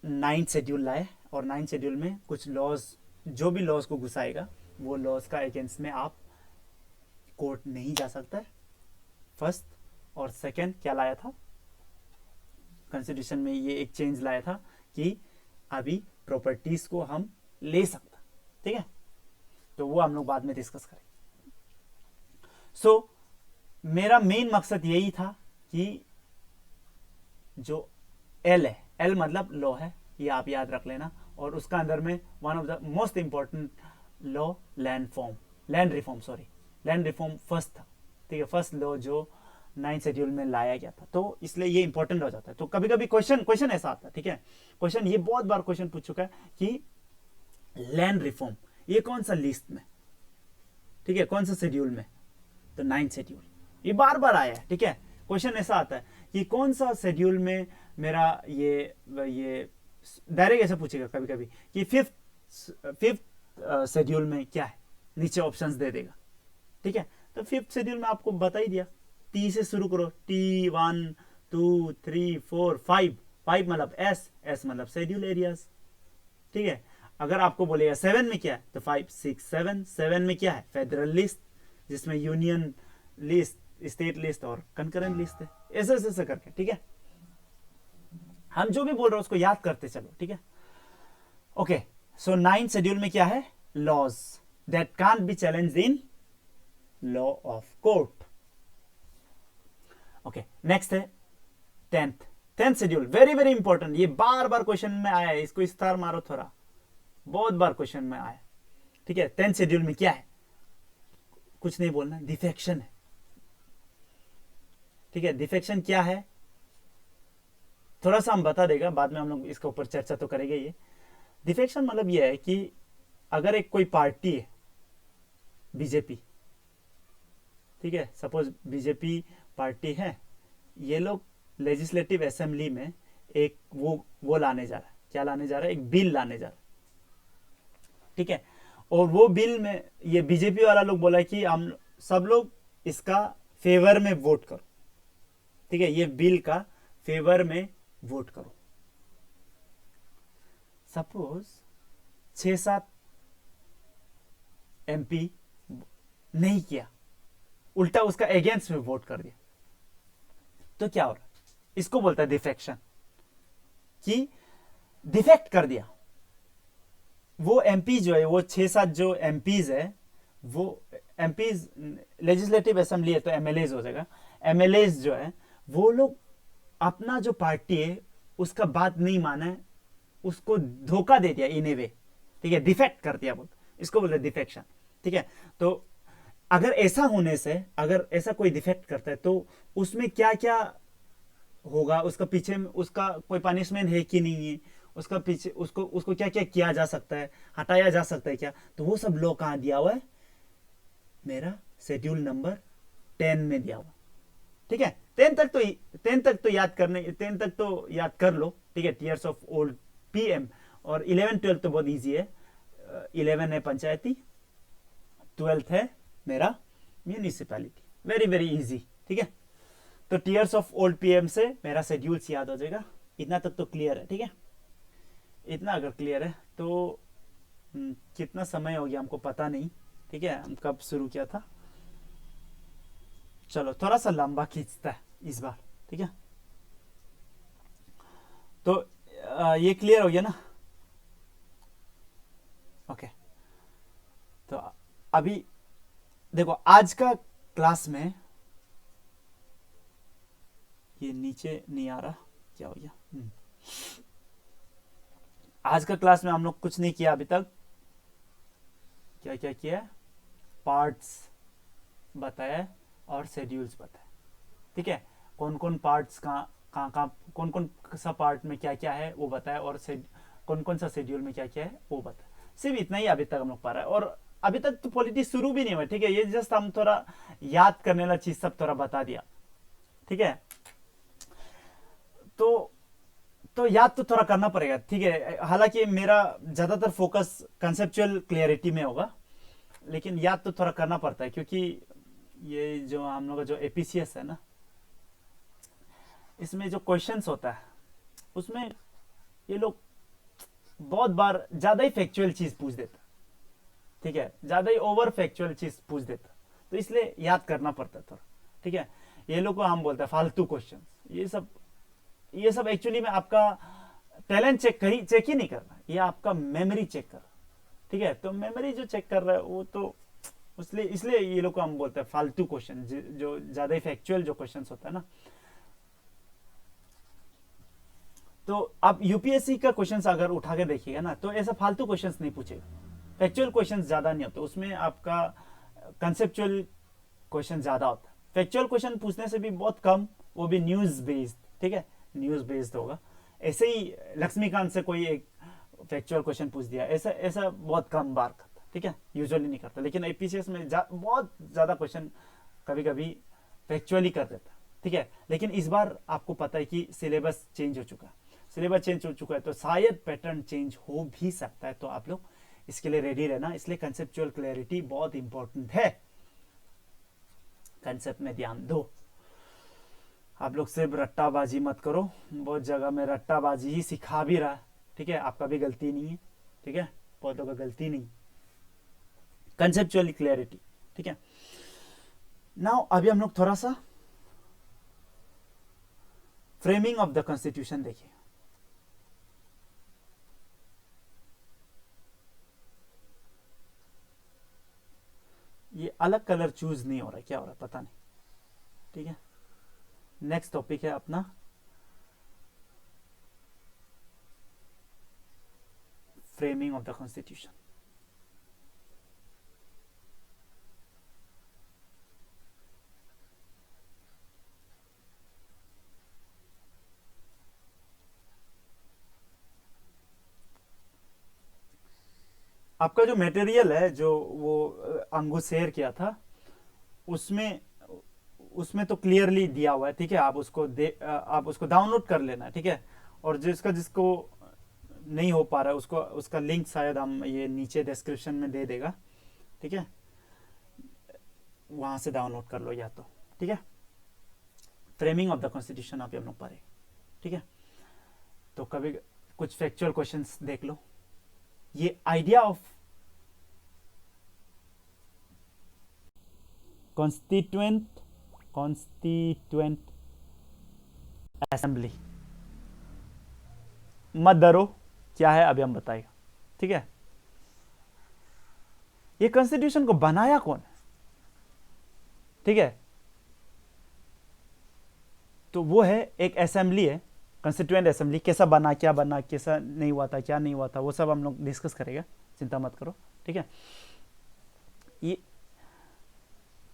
9th शेड्यूल लाए, और 9th शेड्यूल में कुछ लॉज, जो भी लॉज को घुसाएगा वो लॉज का अगेंस्ट में आप कोर्ट नहीं जा सकता है, फर्स्ट। और सेकंड क्या लाया था, कॉन्स्टिट्यूशन में ये एक चेंज लाया था कि अभी प्रॉपर्टीज को हम ले सकते, ठीक है। तो वो हम लोग बाद में डिस्कस करेंगे। सो मेरा मेन मकसद यही था कि जो एल है, एल मतलब लॉ है, ये आप याद रख लेना। और उसका अंदर में one of the most important law land reform first था, ठीक है, फर्स्ट लॉ जो 9th शेड्यूल में लाया गया था, तो इसलिए ये इंपॉर्टेंट हो जाता है। तो कभी कभी क्वेश्चन ऐसा आता है, ठीक है, क्वेश्चन ये बहुत बार क्वेश्चन पूछ चुका है कि लैंड रिफॉर्म ये कौन सा लिस्ट में, ठीक है, कौन सा शेड्यूल में, तो 9th शेड्यूल, ये बार बार आया है, ठीक है। क्वेश्चन ऐसा आता है कि कौन सा शेड्यूल में मेरा ये डायरेक्ट ऐसा पूछेगा कभी कभी कि फिफ्थ शेड्यूल में क्या है, नीचे ऑप्शंस दे देगा, ठीक है। तो 5th शेड्यूल में आपको बता ही दिया, टी से शुरू करो, टी 1 2 3 4 5 मतलब एस मतलब शेड्यूल एरियाज, ठीक है। अगर आपको बोलेगा 7 में क्या है, तो 5 6 7 में क्या है, फेडरल लिस्ट, जिसमें यूनियन लिस्ट, स्टेट लिस्ट और कंकरेंट लिस्ट है, ऐसे ऐसे करके, ठीक है। हम जो भी बोल रहे हैं उसको याद करते चलो, ठीक है। ओके, सो 9th शेड्यूल में क्या है, laws that can't be challenged in law of court. Okay, next है 10th schedule, very very important, ये बार बार क्वेश्चन में आया है, इसको स्टार मारो थोड़ा, बहुत बार क्वेश्चन में आया, ठीक है। 10th शेड्यूल में क्या है, कुछ नहीं बोलना, डिफेक्शन है, ठीक है। डिफेक्शन क्या है थोड़ा सा हम बता देगा, बाद में हम लोग इसके ऊपर चर्चा तो करेंगे। ये डिफेक्शन मतलब ये है कि अगर एक कोई पार्टी है, बीजेपी, ठीक है, सपोज बीजेपी पार्टी है, ये लोग लेजिस्लेटिव असेंबली में एक वो लाने जा रहा है, क्या लाने जा रहा है, एक बिल लाने जा रहा है, ठीक है। और वो बिल में ये बीजेपी वाला लोग बोला कि हम सब लोग इसका फेवर में वोट करो, ठीक है, ये बिल का फेवर में वोट करो। सपोज 6-7 एमपी नहीं किया, उल्टा उसका अगेंस्ट में वोट कर दिया, तो क्या हो रहा है, इसको बोलता है डिफेक्शन, कि डिफेक्ट कर दिया। वो एमपी जो है, वो 6-7 जो एमपीज है, वो एमपीज लेजिस्लेटिव असेंबली है तो एमएलएज हो जाएगा। एमएलएज जो है वो लोग अपना जो पार्टी है उसका बात नहीं माना है, उसको धोखा दे दिया इन ए वे, ठीक है, डिफेक्ट कर दिया बोल, इसको बोलते हैं डिफेक्शन, ठीक है। तो अगर ऐसा होने से, अगर ऐसा कोई डिफेक्ट करता है तो उसमें क्या क्या होगा, उसका पीछे में उसका कोई पनिशमेंट है कि नहीं है, उसका पीछे उसको उसको क्या क्या किया जा सकता है, हटाया जा सकता है क्या, तो वो सब लॉ कहाँ दिया हुआ है, मेरा शेड्यूल नंबर 10 में दिया हुआ, ठीक है। 10 तक तो याद करने, 10 तक तो याद कर लो, ठीक है, टीयर्स ऑफ ओल्ड पीएम। और 11-12 तो बहुत इजी है। 11 है पंचायती, 12 है मेरा म्यूनिसिपैलिटी, वेरी वेरी इजी, ठीक है। तो टीयर्स ऑफ ओल्ड पीएम से मेरा शेड्यूल्स याद हो जाएगा। इतना तक तो क्लियर है, ठीक है। इतना अगर क्लियर है तो कितना समय हो गया हमको पता नहीं, ठीक है, हम कब शुरू किया था। चलो थोड़ा सा लंबा खींचता है इस बार, ठीक है। तो ये क्लियर हो गया ना, ओके। तो अभी देखो आज का क्लास में, ये नीचे नहीं आ रहा, क्या हो गया, आज का क्लास में हम लोग कुछ नहीं किया अभी तक। क्या क्या किया, पार्ट्स बताया और शेड्यूल्स बताया, ठीक है। कौन कौन पार्ट्स कहाँ कौन कौन सा पार्ट में क्या क्या है वो बताया, और कौन कौन सा शेड्यूल में क्या क्या है वो बताया। सिर्फ इतना ही अभी तक हम लोग पा रहे हैं, और अभी तक तो पॉलिटिक्स शुरू भी नहीं हुआ, ठीक है। ये जस्ट हम थोड़ा याद करने वाला चीज सब थोड़ा बता दिया, ठीक है। तो याद तो थोड़ा करना पड़ेगा, ठीक है। हालांकि मेरा ज्यादातर फोकस कंसेप्चुअल क्लियरिटी में होगा, लेकिन याद तो थोड़ा करना पड़ता है, क्योंकि ये जो हम लोग का जो एपीसीएस है ना, इसमें जो क्वेश्चंस होता है उसमें ये लोग बहुत बार ज्यादा ही फैक्चुअल चीज पूछ देता, ठीक है, ज्यादा ही ओवर फैक्चुअल चीज पूछ देता, तो इसलिए याद करना पड़ता है थोड़ा, ठीक है। ये लोग को हम बोलते हैं फालतू क्वेश्चन। ये सब एक्चुअली में आपका टैलेंट चेक ही नहीं कर रहा, ये आपका मेमोरी चेक कर रहा, ठीक है। तो मेमोरी जो चेक कर रहा है वो तो इसलिए ये लोग को हम बोलते हैं फालतू क्वेश्चन, जो ज्यादा ही फैक्चुअल जो क्वेश्चन होता है ना। तो आप यूपीएससी का क्वेश्चंस अगर उठा के देखिएगा ना, तो ऐसा फालतू क्वेश्चंस नहीं पूछेगा, फैक्चुअल क्वेश्चंस ज्यादा नहीं होते उसमें, आपका कंसेप्चुअल क्वेश्चन ज्यादा होता है। फैक्चुअल क्वेश्चन पूछने से भी बहुत कम, वो भी न्यूज बेस्ड, ठीक है, न्यूज बेस्ड होगा। ऐसे ही लक्ष्मीकांत से कोई एक फैक्चुअल क्वेश्चन पूछ दिया, ऐसा ऐसा बहुत कम बार करता, ठीक है, यूजुअली नहीं करता। लेकिन एपीसीएस में बहुत ज्यादा क्वेश्चन कभी कभी फैक्चुअली कर देता, ठीक है। लेकिन इस बार आपको पता है कि सिलेबस चेंज हो चुका है, सिलेबस चेंज हो चुका है, तो शायद पैटर्न चेंज हो भी सकता है, तो आप लोग इसके लिए रेडी रहना। इसलिए कंसेप्चुअल क्लैरिटी बहुत इंपॉर्टेंट है, कंसेप्ट में ध्यान दो। आप लोग सिर्फ रट्टाबाजी मत करो, बहुत जगह में रट्टाबाजी ही सिखा भी रहा है, ठीक है, आपका भी गलती नहीं है, ठीक है, बहुत लोगों का गलती नहीं। कंसेप्चुअल क्लैरिटी, ठीक है। नाउ अभी हम लोग थोड़ा सा फ्रेमिंग ऑफ द कॉन्स्टिट्यूशन देखिए। ये अलग कलर चूज नहीं हो रहा, क्या हो रहा है पता नहीं, ठीक है। नेक्स्ट टॉपिक है अपना फ्रेमिंग ऑफ द कॉन्स्टिट्यूशन। आपका जो मटेरियल है, जो वो अंगू शेयर किया था, उसमें उसमें तो क्लियरली दिया हुआ है, ठीक है। आप उसको डाउनलोड कर लेना, ठीक है। और जिसको नहीं हो पा रहा है उसको, उसका लिंक शायद हम ये नीचे डिस्क्रिप्शन में दे देगा, ठीक है, वहां से डाउनलोड कर लो या तो, ठीक है। फ्रेमिंग ऑफ द कॉन्स्टिट्यूशन आप हम लोग पढ़े, ठीक है। तो कभी कुछ फैक्चुअल क्वेश्चंस देख लो। ये आइडिया ऑफ कॉन्स्टिट्यूएंट असेंबली। मत डरो, क्या है अभी हम बताएगा, ठीक है। ये कॉन्स्टिट्यूशन को बनाया कौन है, ठीक है, तो वो है एक असेंबली है, कॉन्स्टिट्यूएंट असेंबली। कैसा बना, क्या बना, कैसा नहीं हुआ था, क्या नहीं हुआ था, वो सब हम लोग डिस्कस करेंगे, चिंता मत करो, ठीक है। ये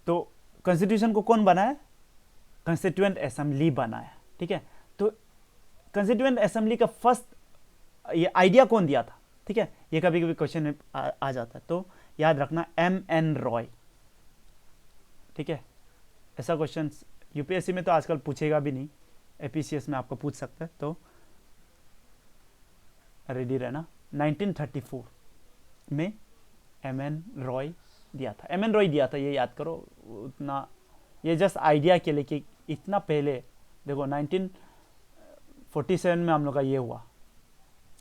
तो कॉन्स्टिट्यूशन को कौन बनाया, कॉन्स्टिट्यूएंट असेंबली बनाया, ठीक है। तो कॉन्स्टिट्यूएंट असेंबली का फर्स्ट ये आइडिया कौन दिया था, ठीक है, ये कभी कभी क्वेश्चन में आ जाता है, तो याद रखना M.N. रॉय, ठीक है। ऐसा क्वेश्चन यूपीएससी में तो आजकल पूछेगा भी नहीं, एपीसीएस में आपको पूछ सकता है, तो रेडी रहना। 1934 में M.N. रॉय दिया था, M.N. रॉय दिया था, ये याद करो उतना, ये जस्ट आइडिया के लिए कि इतना पहले देखो 1947 में हम लोग का ये हुआ,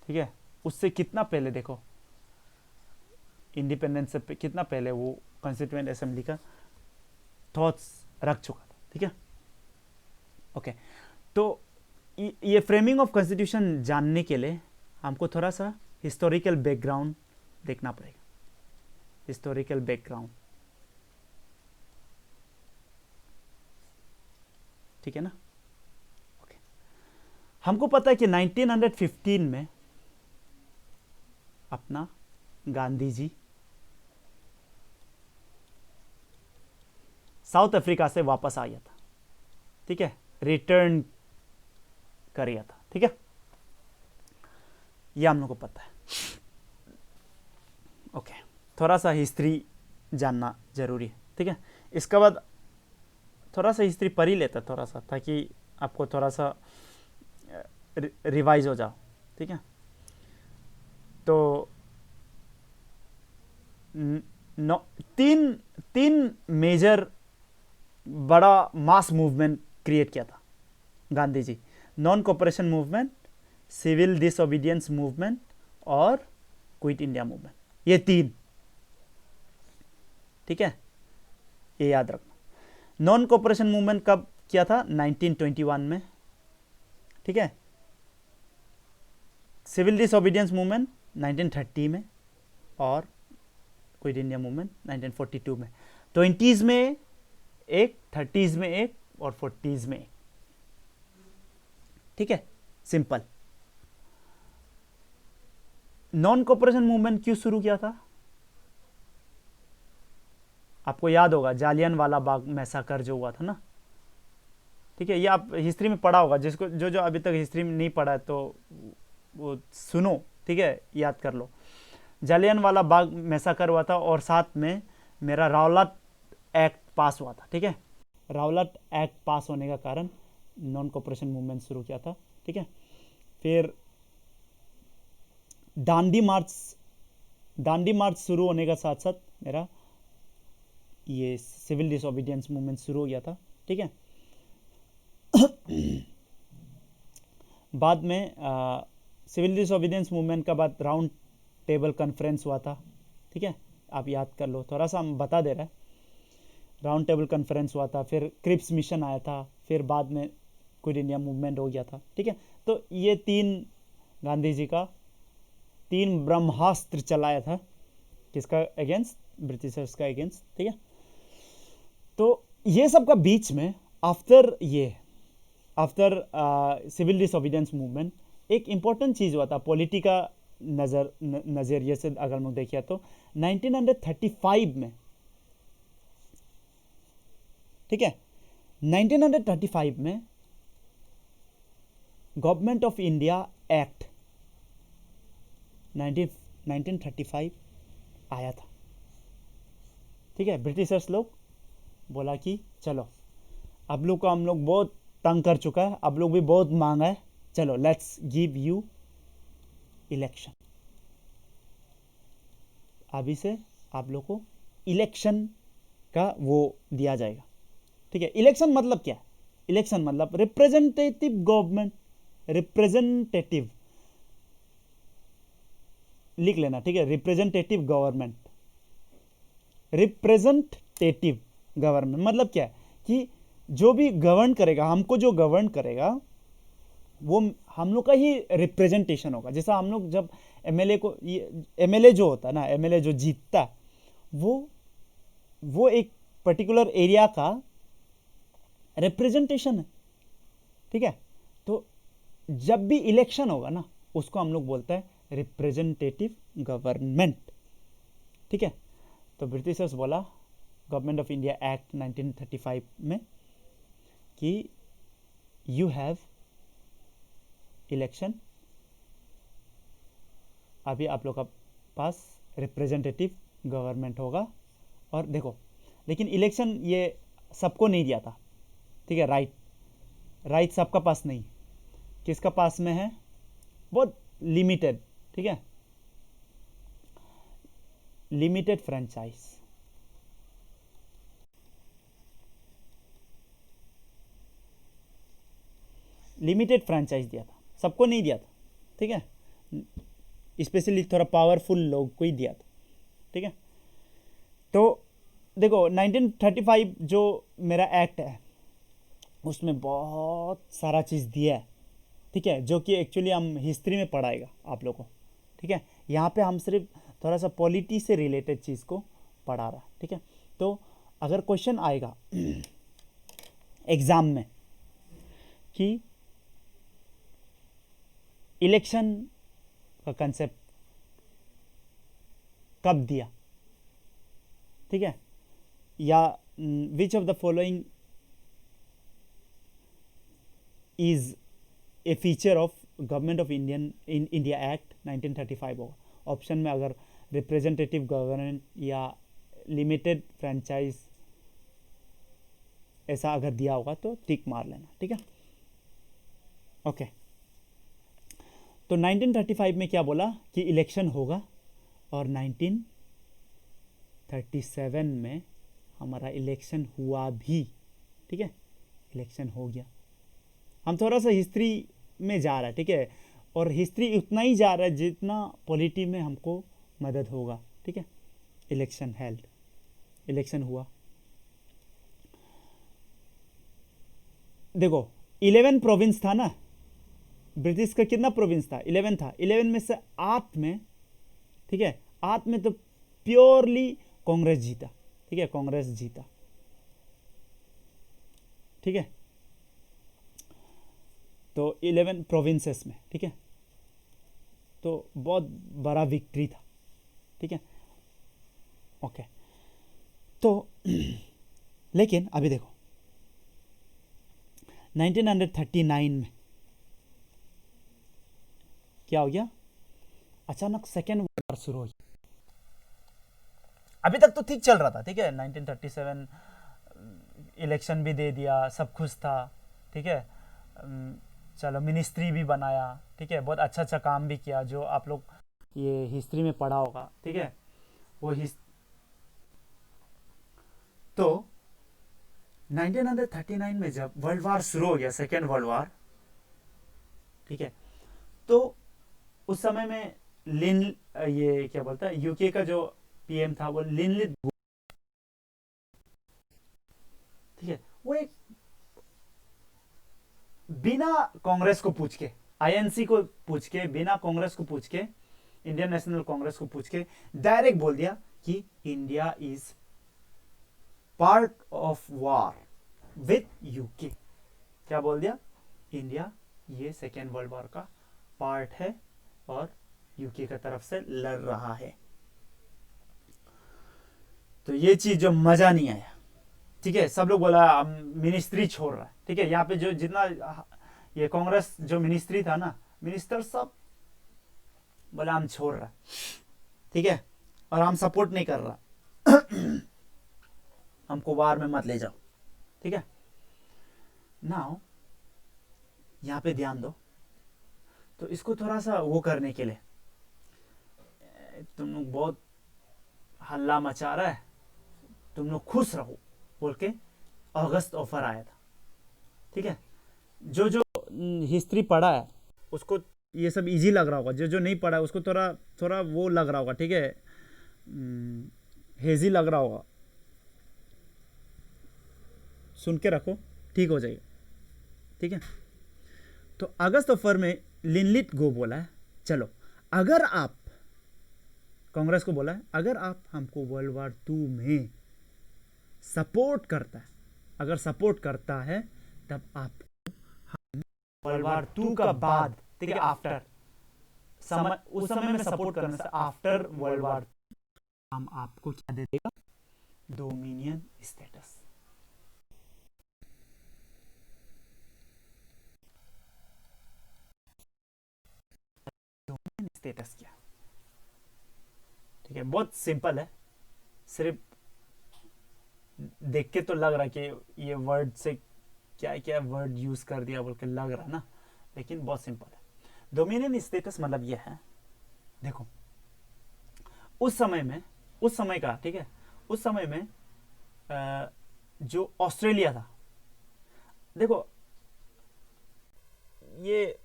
ठीक है, उससे कितना पहले देखो इंडिपेंडेंस से कितना पहले वो कॉन्स्टिट्यूएंट असेंबली का थॉट्स रख चुका था, ठीक है। ओके, तो ये फ्रेमिंग ऑफ कॉन्स्टिट्यूशन जानने के लिए हमको थोड़ा सा हिस्टोरिकल बैकग्राउंड देखना पड़ेगा, हिस्टोरिकल बैकग्राउंड, ठीक है ना। ओके, हमको पता है कि 1915 में अपना गांधी जी साउथ अफ्रीका से वापस आया था, ठीक है, रिटर्न कर गया था, ठीक है, ये हम लोग को पता है। ओके, थोड़ा सा हिस्ट्री जानना जरूरी है, ठीक है। इसके बाद थोड़ा सा हिस्ट्री पढ़ ही लेता थोड़ा सा, ताकि आपको थोड़ा सा रिवाइज हो जाओ, ठीक है। तो तीन मेजर बड़ा मास मूवमेंट क्रिएट किया था Gandhi ji, non cooperation movement, civil disobedience movement और क्विट इंडिया मूवमेंट, ये तीन, ठीक है, ये याद रखना। नॉन कोऑपरेशन मूवमेंट कब किया था, 1921 में, ठीक है। सिविल डिसओबीडियंस मूवमेंट 1930 में और क्विट इंडिया मूवमेंट 1942 में। 20s में एक, 30s में एक और 40s में एक, ठीक है, सिंपल। नॉन कोऑपरेशन मूवमेंट क्यों शुरू किया था, आपको याद होगा जालियनवाला बाग मैसाकर जो हुआ था ना, ठीक है, ये आप हिस्ट्री में पढ़ा होगा, जिसको जो जो अभी तक हिस्ट्री में नहीं पढ़ा है तो वो सुनो, ठीक है, याद कर लो। जालियनवाला बाग मैसाकर हुआ था और साथ में मेरा रावलाट एक्ट पास हुआ था, ठीक है। रावलाट एक्ट पास होने का कारण नॉन कोऑपरेशन मूवमेंट शुरू किया था, ठीक है। फिर दांडी मार्च शुरू होने का साथ साथ मेरा ये सिविल डिसओबीडियंस मूवमेंट शुरू हो गया था, ठीक है। बाद में सिविल डिसओबीडियंस मूवमेंट का बाद राउंड टेबल कॉन्फ्रेंस हुआ था, ठीक है, आप याद कर लो, थोड़ा सा हम बता दे रहे हैं। राउंड टेबल कॉन्फ्रेंस हुआ था, फिर क्रिप्स मिशन आया था, फिर बाद में क्विट इंडिया मूवमेंट हो गया था, ठीक है। तो ये तीन गांधी जी का तीन ब्रह्मास्त्र चलाया था, किसका अगेंस्ट, ब्रिटिशर्स का अगेंस्ट, ठीक है। तो ये सब का बीच में आफ्टर सिविल डिसओबीडियंस मूवमेंट एक इंपॉर्टेंट चीज हुआ था पॉलिटी का नजरिए से अगर हम देखिए तो 1935 में, ठीक है, 1935 में गवर्नमेंट ऑफ इंडिया एक्ट 1935 आया था, ठीक है। ब्रिटिशर्स लोग बोला कि चलो अब लोग को हम लोग बहुत तंग कर चुका है, अब लोग भी बहुत मांगा है, चलो लेट्स गिव यू इलेक्शन, अभी से आप लोग को इलेक्शन का वो दिया जाएगा, ठीक है। इलेक्शन मतलब क्या, इलेक्शन मतलब रिप्रेजेंटेटिव गवर्नमेंट, रिप्रेजेंटेटिव लिख लेना, ठीक है, रिप्रेजेंटेटिव गवर्नमेंट, रिप्रेजेंटेटिव गवर्नमेंट मतलब क्या है कि जो भी गवर्न करेगा, हमको जो गवर्न करेगा वो हम लोग का ही रिप्रेजेंटेशन होगा। जैसा हम लोग जब एमएलए को, एमएलए जो होता है ना, एमएलए जो जीतता है, वो एक पर्टिकुलर एरिया का रिप्रेजेंटेशन है, ठीक है। तो जब भी इलेक्शन होगा ना, उसको हम लोग बोलते हैं रिप्रेजेंटेटिव गवर्नमेंट, ठीक है। तो ब्रिटिशर्स बोला गवर्नमेंट ऑफ इंडिया एक्ट 1935 में कि यू हैव इलेक्शन, अभी आप लोग का पास रिप्रेजेंटेटिव गवर्नमेंट होगा। और देखो, लेकिन इलेक्शन ये सबको नहीं दिया था, ठीक है। राइट सबका पास नहीं, किसका पास में है, बहुत लिमिटेड, ठीक है, लिमिटेड फ्रेंचाइज। लिमिटेड फ्रेंचाइज दिया था, सबको नहीं दिया था, ठीक है। स्पेशली थोड़ा पावरफुल लोग को ही दिया था, ठीक है। तो देखो 1935 जो मेरा एक्ट है, उसमें बहुत सारा चीज़ दिया है, ठीक है, जो कि एक्चुअली हम हिस्ट्री में पढ़ाएगा आप लोगों को, ठीक है। यहाँ पे हम सिर्फ थोड़ा सा पॉलिटी से रिलेटेड चीज़ को पढ़ा रहा, ठीक है। तो अगर क्वेश्चन आएगा एग्ज़ाम में कि इलेक्शन का कंसेप्ट कब दिया, ठीक है, या which of the following is a feature of government of India act 1935 होगा। ऑप्शन में अगर रिप्रेजेंटेटिव गवर्नमेंट या लिमिटेड फ्रेंचाइज ऐसा अगर दिया होगा तो टिक मार लेना, ठीक है, ओके। तो 1935 में क्या बोला कि इलेक्शन होगा, और 1937 में हमारा इलेक्शन हुआ भी, ठीक है, इलेक्शन हो गया। हम थोड़ा सा हिस्ट्री में जा रहा है, ठीक है, और हिस्ट्री उतना ही जा रहा है जितना पॉलिटी में हमको मदद होगा, ठीक है। इलेक्शन हेल्ड, इलेक्शन हुआ। देखो 11 प्रोविंस था ना, ब्रिटिश का कितना प्रोविंस था, 11 था। 11 में से 8 में, ठीक है, 8 में तो प्योरली कांग्रेस जीता, ठीक है, कांग्रेस जीता, ठीक है। तो 11 प्रोविंसेस में, ठीक है, तो बहुत बड़ा विक्ट्री था, ठीक है, ओके। तो लेकिन अभी देखो 1939 में क्या हो गया, अचानक सेकेंड वॉर शुरू हो गया। अभी तक तो ठीक चल रहा था, ठीक है, 1937 इलेक्शन भी दे दिया, सब खुश था, ठीक है। चलो मिनिस्ट्री भी बनाया, ठीक है, बहुत अच्छा अच्छा काम भी किया, जो आप लोग ये हिस्ट्री में पढ़ा होगा, ठीक है। वो तो 1939 में जब वर्ल्ड वार शुरू हो गया, सेकेंड वर्ल्ड वार, ठीक है, तो उस समय में लिन, ये क्या बोलता है, यूके का जो पीएम था वो लिनलिथ, ठीक है, वो एक बिना कांग्रेस को पूछ के, आईएनसी को पूछ के, बिना कांग्रेस को पूछ के, इंडियन नेशनल कांग्रेस को पूछ के डायरेक्ट बोल दिया कि India is part of war with UK. क्या बोल दिया, इंडिया ये सेकेंड वर्ल्ड वॉर का पार्ट है और यूके की तरफ से लड़ रहा है। तो ये चीज जो मजा नहीं आया, ठीक है, सब लोग बोला मिनिस्ट्री छोड़ रहा है, ठीक है। यहाँ पे जो जितना ये कांग्रेस जो मिनिस्ट्री था ना, मिनिस्टर सब बोला हम छोड़ रहा है, ठीक है, और हम सपोर्ट नहीं कर रहा, हमको वार में मत ले जाओ, ठीक है। नाउ यहाँ पे ध्यान दो, तो इसको थोड़ा सा वो करने के लिए, तुम लोग बहुत हल्ला मचा रहा है, तुम लोग खुश रहो बोल के अगस्त ऑफर आया था, ठीक है। जो जो हिस्ट्री पढ़ा है उसको ये सब इजी लग रहा होगा, जो जो नहीं पढ़ा है उसको थोड़ा थोड़ा वो लग रहा होगा, ठीक है, हेजी लग रहा होगा। सुन के रखो, ठीक हो जाएगा, ठीक है। तो अगस्त ऑफर में लिनलिथ गो बोला है, चलो अगर आप, कांग्रेस को बोला है, अगर आप हमको वर्ल्ड वार 2 में सपोर्ट करता है, अगर सपोर्ट करता है तब आप वर्ल्ड वार 2 का बाद, ठीक है, आफ्टर समय, उस समय में सपोर्ट करने से आफ्टर वर्ल्ड वार हम आपको क्या दे देगा, डोमिनियन स्टेटस। डोमिनियन स्टेटस क्या, ठीक है, बहुत सिंपल है, सिर्फ देख के तो लग रहा कि ये वर्ड से क्या क्या वर्ड यूज कर दिया बोल के लग रहा ना, लेकिन बहुत सिंपल है। डोमिनियन स्टेटस मतलब ये है, देखो उस समय में, उस समय का, ठीक है, उस समय में जो ऑस्ट्रेलिया था, देखो ये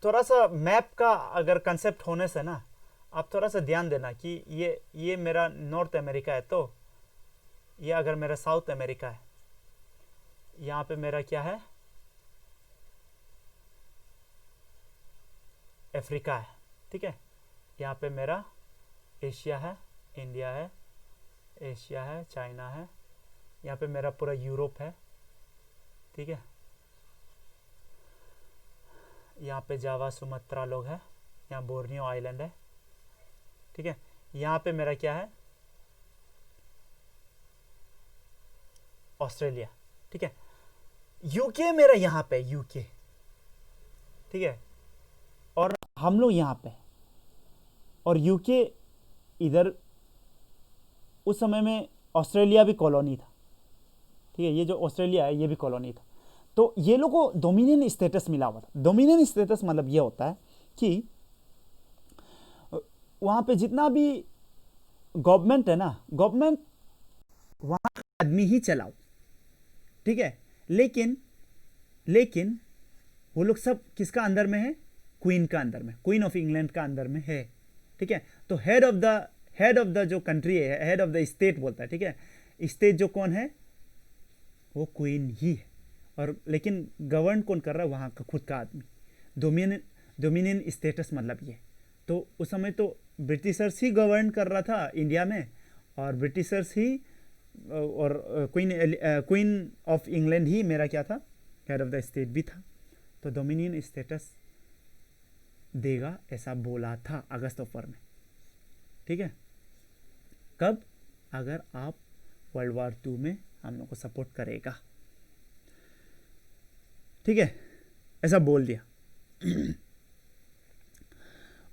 थोड़ा सा मैप का अगर कंसेप्ट होने से ना, आप थोड़ा सा ध्यान देना कि ये मेरा नॉर्थ अमेरिका है, तो ये अगर मेरा साउथ अमेरिका है, यहाँ पे मेरा क्या है, अफ्रीका है, ठीक है, यहाँ पे मेरा एशिया है, इंडिया है, एशिया है, चाइना है, यहाँ पे मेरा पूरा यूरोप है, ठीक है, यहाँ पे जावा सुमात्रा लोग है, यहाँ बोर्नियो आइलैंड है, ठीक है, यहाँ पे मेरा क्या है, ऑस्ट्रेलिया, ठीक है, यूके मेरा यहाँ पे, यूके, ठीक है, और हम लोग यहाँ पे, और यूके इधर, उस समय में ऑस्ट्रेलिया भी कॉलोनी था, ठीक है, ये जो ऑस्ट्रेलिया है ये भी कॉलोनी था, तो ये लोग को डोमिनियन स्टेटस मिला हुआ था। डोमिनियन स्टेटस मतलब ये होता है कि वहां पे जितना भी गवर्नमेंट है ना, गवर्नमेंट वहां का आदमी ही चलाओ, ठीक है, लेकिन लेकिन वो लोग सब किसका अंदर में है, क्वीन का अंदर में, क्वीन ऑफ इंग्लैंड का अंदर में है, ठीक है, तो हेड ऑफ द जो कंट्री है, हेड ऑफ द स्टेट बोलता है, ठीक है, स्टेट जो कौन है, वो क्वीन ही है, और लेकिन गवर्न कौन कर रहा है, वहां का खुद का आदमी। डोमिनियन डोमिनियन स्टेटस मतलब ये, तो उस समय तो ब्रिटिशर्स ही गवर्न कर रहा था इंडिया में, और ब्रिटिशर्स ही, और क्वीन ऑफ इंग्लैंड ही मेरा क्या था, हेड ऑफ द स्टेट भी था, तो डोमिनियन स्टेटस देगा ऐसा बोला था अगस्त ऑफर में, ठीक है, कब, अगर आप वर्ल्ड वार 2 में हम लोग को सपोर्ट करेगा, ठीक है, ऐसा बोल दिया।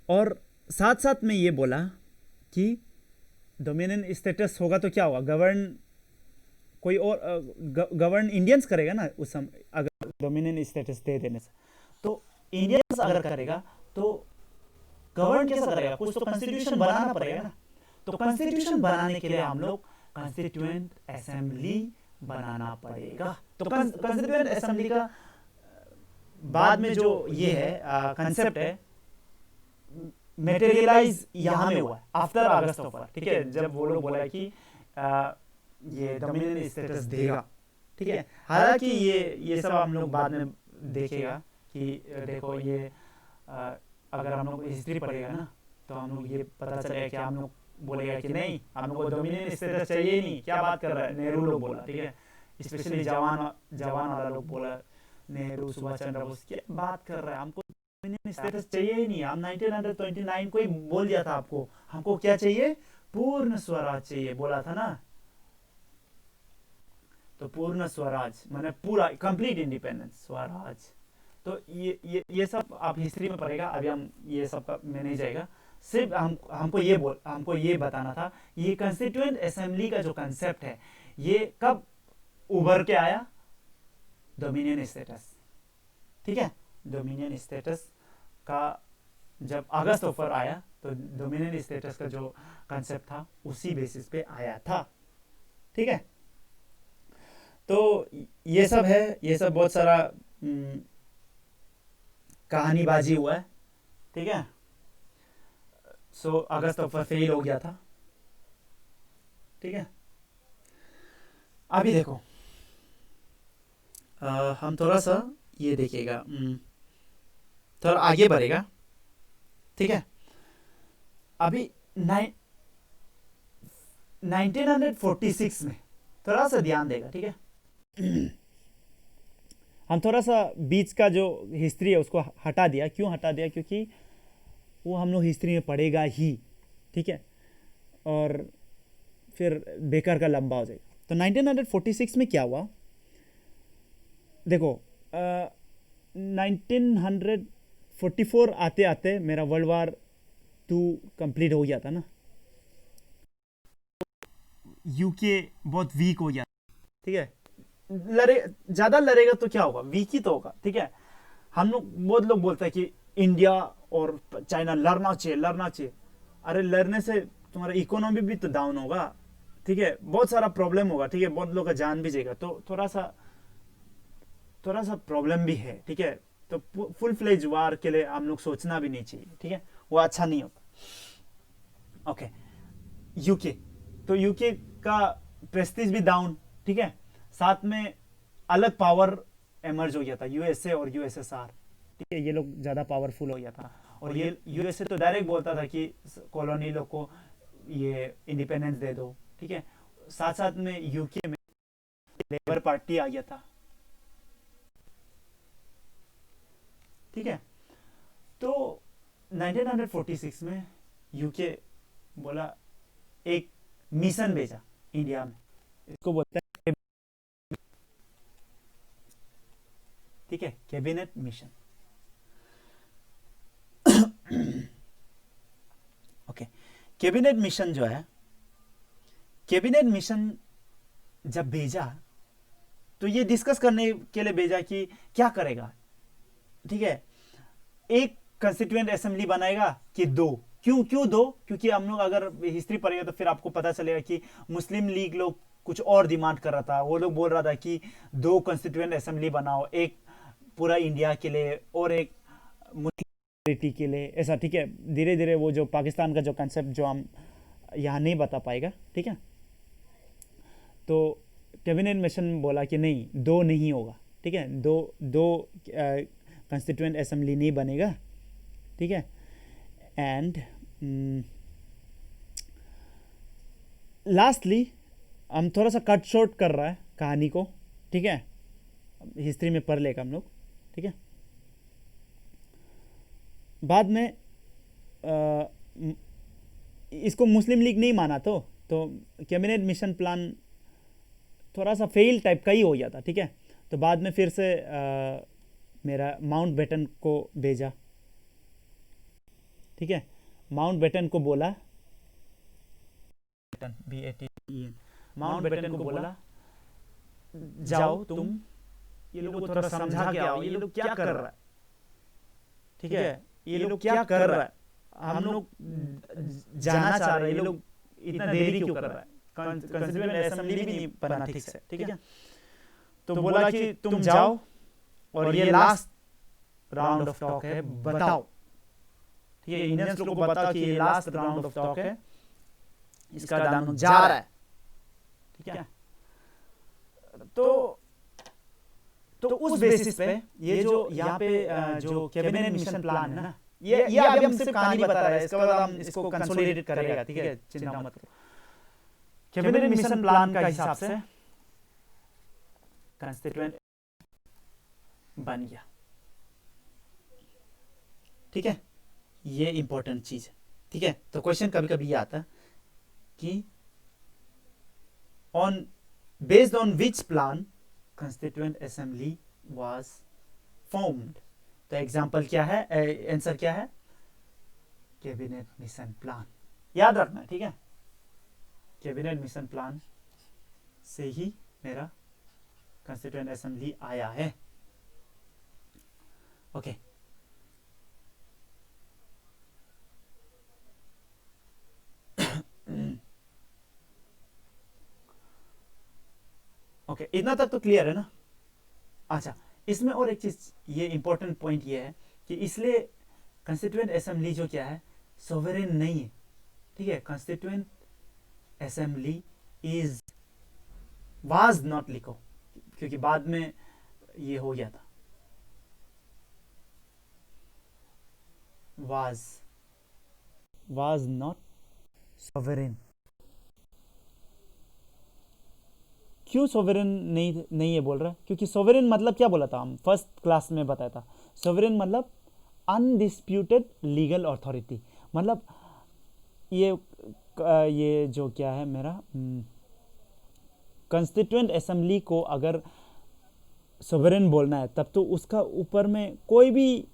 और साथ साथ में ये बोला कि डोमिनियन स्टेटस होगा तो क्या होगा, गवर्न कोई और गवर्न इंडियंस करेगा ना उस समय, अगर डोमिनियन स्टेटस दे देने से, तो इंडियंस अगर करेगा तो गवर्न कैसा करेगा, कुछ तो कॉन्स्टिट्यूशन बनाना पड़ेगा ना, तो कॉन्स्टिट्यूशन बनाने के लिए हम लोग कॉन्स्टिट्यूएंट असेंबली बनाना पड़ेगा, तो कॉन्स्टिट्यूएंट असेंबली का बाद में जो ये है कंसेप्ट है, मेटेरियलाइज यहां में हुआ है आफ्टर अगस्त ऑफर, ठीक है, जब वो लोग बोला कि ये डोमिनियन स्टेटस देगा, ठीक है, हालांकि ये सब हम लोग बाद में देखेगा कि देखो ये अगर हम लोग हिस्ट्री पढ़ेगा ना, तो हम लोग ये पता चलेगा कि हम लोग बोलेगा कि नहीं, हम लोग को डोमिनियन स्टेटस चाहिए नहीं, क्या बात कर रहा है, नेहरू लोग बोला, ठीक है, स्पेशली जवान जवान वाला लोग बोला, नेहरू सुभाष चंद्र बोस, क्या बात कर रहा है, हमको डोमिनियन स्टेटस चाहिए ही नहीं, हम 1929 को ही बोल दिया था आपको, हमको क्या चाहिए, पूर्ण स्वराज चाहिए, बोला था ना, तो पूर्ण स्वराज माने पूरा कंप्लीट इंडिपेंडेंस, स्वराज, तो ये सब आप हिस्ट्री में पढ़ेगा, अभी हम ये सब का में नहीं जाएगा, सिर्फ हमको ये बताना था, ये कंस्टिट्यूएंट असेंबली का जो कंसेप्ट है ये कब उभर के आया, डोमिनियन स्टेटस, ठीक है, डोमिनियन स्टेटस का जब अगस्त ऑफर आया तो डोमिनियन स्टेटस का जो कंसेप्ट था उसी बेसिस पे आया था, ठीक है, तो ये सब है, ये सब बहुत सारा कहानीबाजी हुआ है, ठीक है, सो अगस्त ऑफर फेल हो गया था, ठीक है, अभी देखो हम थोड़ा सा ये देखिएगा, थोड़ा आगे बढ़ेगा, ठीक है। अभी 1946 में थोड़ा सा ध्यान देगा, ठीक है। हम थोड़ा सा बीच का जो हिस्ट्री है उसको हटा दिया। क्यों हटा दिया? क्योंकि वो हम लोग हिस्ट्री में पढ़ेगा ही, ठीक है, और फिर बेकार का लंबा हो जाएगा। तो 1946 में क्या हुआ देखो, 1944 आते आते मेरा वर्ल्ड वार 2 कंप्लीट हो गया था ना। यूके बहुत वीक हो गया, ठीक है। ज्यादा लड़ेगा तो क्या होगा? वीक ही तो होगा, ठीक है। हम लोग, बहुत लोग बोलते हैं कि इंडिया और चाइना लड़ना चाहिए, लड़ना चाहिए। अरे लड़ने से तुम्हारा इकोनॉमी भी तो डाउन होगा, ठीक है, बहुत सारा प्रॉब्लम होगा, ठीक है, बहुत लोग का जान भी जाएगा, तो थोड़ा सा प्रॉब्लम भी है, ठीक है। तो फुल फ्लेज वार के लिए हम लोग सोचना भी नहीं चाहिए, ठीक है, वो अच्छा नहीं होता। ओके, यूके, तो यूके का प्रेस्टीज भी डाउन, ठीक है। साथ में अलग पावर एमर्ज हो गया था, यूएसए और यूएसएसआर, ठीक है, ये लोग ज्यादा पावरफुल हो गया था। और ये यूएसए तो डायरेक्ट बोलता था कि कॉलोनी लोग को ये इंडिपेंडेंस दे दो, ठीक है। साथ साथ में यूके में लेबर पार्टी आ गया था, ठीक है। तो 1946 में यूके बोला, एक मिशन भेजा इंडिया में, इसको बोलते हैं, ठीक है, cabinet mission. Okay, cabinet mission जो है, कैबिनेट मिशन जब भेजा तो ये डिस्कस करने के लिए भेजा कि क्या करेगा, ठीक है। एक कंस्टिट्यूएंट असेंबली बनाएगा कि दो? क्यों दो? क्योंकि हम लोग अगर हिस्ट्री पढ़ेगा तो फिर आपको पता चलेगा कि मुस्लिम लीग लोग कुछ और डिमांड कर रहा था। वो लोग बोल रहा था कि 2 कंस्टिट्यूएंट असेंबली बनाओ, एक पूरा इंडिया के लिए और एक मुस्लिम के लिए, ऐसा, ठीक है। धीरे धीरे वो जो पाकिस्तान का जो कंसेप्ट जो हम यहाँ नहीं बता पाएगा, ठीक है। तो कैबिनेट मिशन बोला कि नहीं, 2 नहीं होगा, ठीक है, दो कंस्टिट्यूएंट असेंबली नहीं बनेगा, ठीक है। एंड लास्टली हम थोड़ा सा कट शॉर्ट कर रहा है कहानी को, ठीक है, हिस्ट्री में पढ़ लेगा हम लोग, ठीक है। बाद में इसको मुस्लिम लीग नहीं माना, तो कैबिनेट मिशन प्लान थोड़ा सा फेल टाइप का ही हो गया था, ठीक है। तो बाद में फिर से मेरा माउंट बेटन को भेजा, ठीक है। माउंट बेटन को बोला, BATEN, माउंट बेटन को बोला, जाओ तुम ये लोग को थोड़ा समझा के आओ, ये लोग क्या कर रहा है, ठीक है, ये लोग क्या कर रहा है, हम लोग जाना चाह रहे हैं, ये लोग इतना देरी क्यों कर रहा है, कंस्टिट्यूएंट असेंबली भी नहीं बना ठीक से, ठीक है। तो बोला कि तुम जाओ और ये लास्ट राउंड ऑफ टॉक है, बताओ, ठीक है, इंडियंस लोगों को बताओ कि ये लास्ट राउंड ऑफ टॉक है, इसका दाम जा रहा है, ठीक है। तो उस बेसिस पे ये जो यहाँ पे जो कैबिनेट मिशन प्लान है ना, ये अभी हम सिर्फ कहानी बता रहे हैं, इसके बाद हम इसको कंसोलिडेट करेगा, ठीक है, चिंता मत करो। कैबिनेट मिशन प्लान का हिसाब से कंस्टिट्यूएंट बन गया, ठीक है, ये इंपॉर्टेंट चीज है, ठीक है। तो क्वेश्चन कभी कभी ये आता है कि on based on which plan constituent assembly was formed. तो एग्जांपल क्या है, आंसर क्या है? कैबिनेट मिशन प्लान, याद रखना, ठीक है। कैबिनेट मिशन प्लान से ही मेरा कंस्टिट्यूएंट असेंबली आया है, ओके। ओके, इतना तक तो क्लियर है ना? अच्छा, इसमें और एक चीज, ये इंपॉर्टेंट पॉइंट ये है कि इसलिए कंस्टिट्यूएंट असेंबली जो क्या है, सोवरेन नहीं है, ठीक है। Constituent assembly is was not लिखो, क्योंकि बाद में ये हो गया था, वाज नॉट सोवरेन। क्यों सोवरेन नहीं ये बोल रहा है? क्योंकि सोवरेन मतलब क्या बोला था, हम फर्स्ट क्लास में बताया था। सोवरेन मतलब अनडिस्प्यूटेड लीगल अथॉरिटी। मतलब ये जो क्या है मेरा, कंस्टिट्यूएंट असेंबली को अगर सोवरेन बोलना है तब तो उसका ऊपर में कोई भी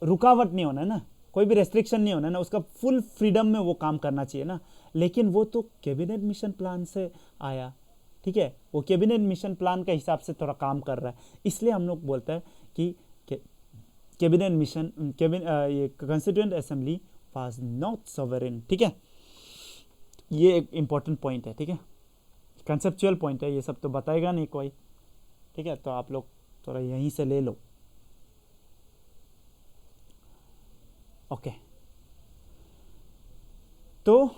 रुकावट नहीं होना है ना, कोई भी रेस्ट्रिक्शन नहीं होना है ना, उसका फुल फ्रीडम में वो काम करना चाहिए ना। लेकिन वो तो कैबिनेट मिशन प्लान से आया, ठीक है, वो कैबिनेट मिशन प्लान के हिसाब से थोड़ा काम कर रहा है, इसलिए हम लोग बोलते हैं कि कैबिनेट मिशन ये constituent assembly was not sovereign. ठीक है, ये एक इंपॉर्टेंट पॉइंट है। ठीक है, कंसेप्चुअल पॉइंट है, ये सब तो बताएगा नहीं कोई। ठीक है, तो आप लोग थोड़ा यहीं से ले लो। ओके, तो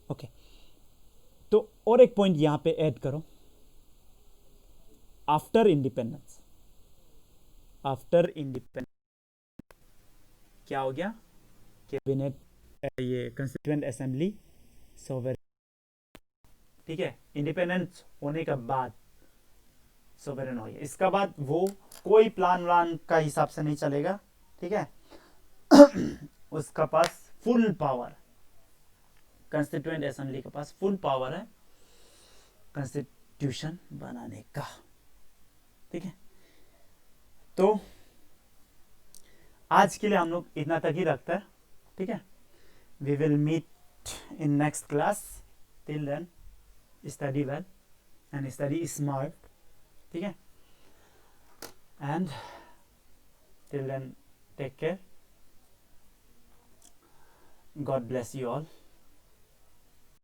ओके, तो और एक पॉइंट यहां पे ऐड करो। आफ्टर इंडिपेंडेंस क्या हो गया? कैबिनेट, ये कंस्टिट्यूएंट असेंबली सोवरेन। ठीक है, इंडिपेंडेंस होने के बाद सोवरेन हो गया। इसका बाद वो कोई प्लान व्लान का हिसाब से नहीं चलेगा। ठीक है, उसका पास फुल पावर, कंस्टिट्यूएंट असेंबली के पास फुल पावर है कॉन्स्टिट्यूशन बनाने का। ठीक है, तो आज के लिए हम लोग इतना तक ही रखते हैं। ठीक है, we will meet in next class. Till then study well and study smart. ठीक है, and till then take care, God bless you all.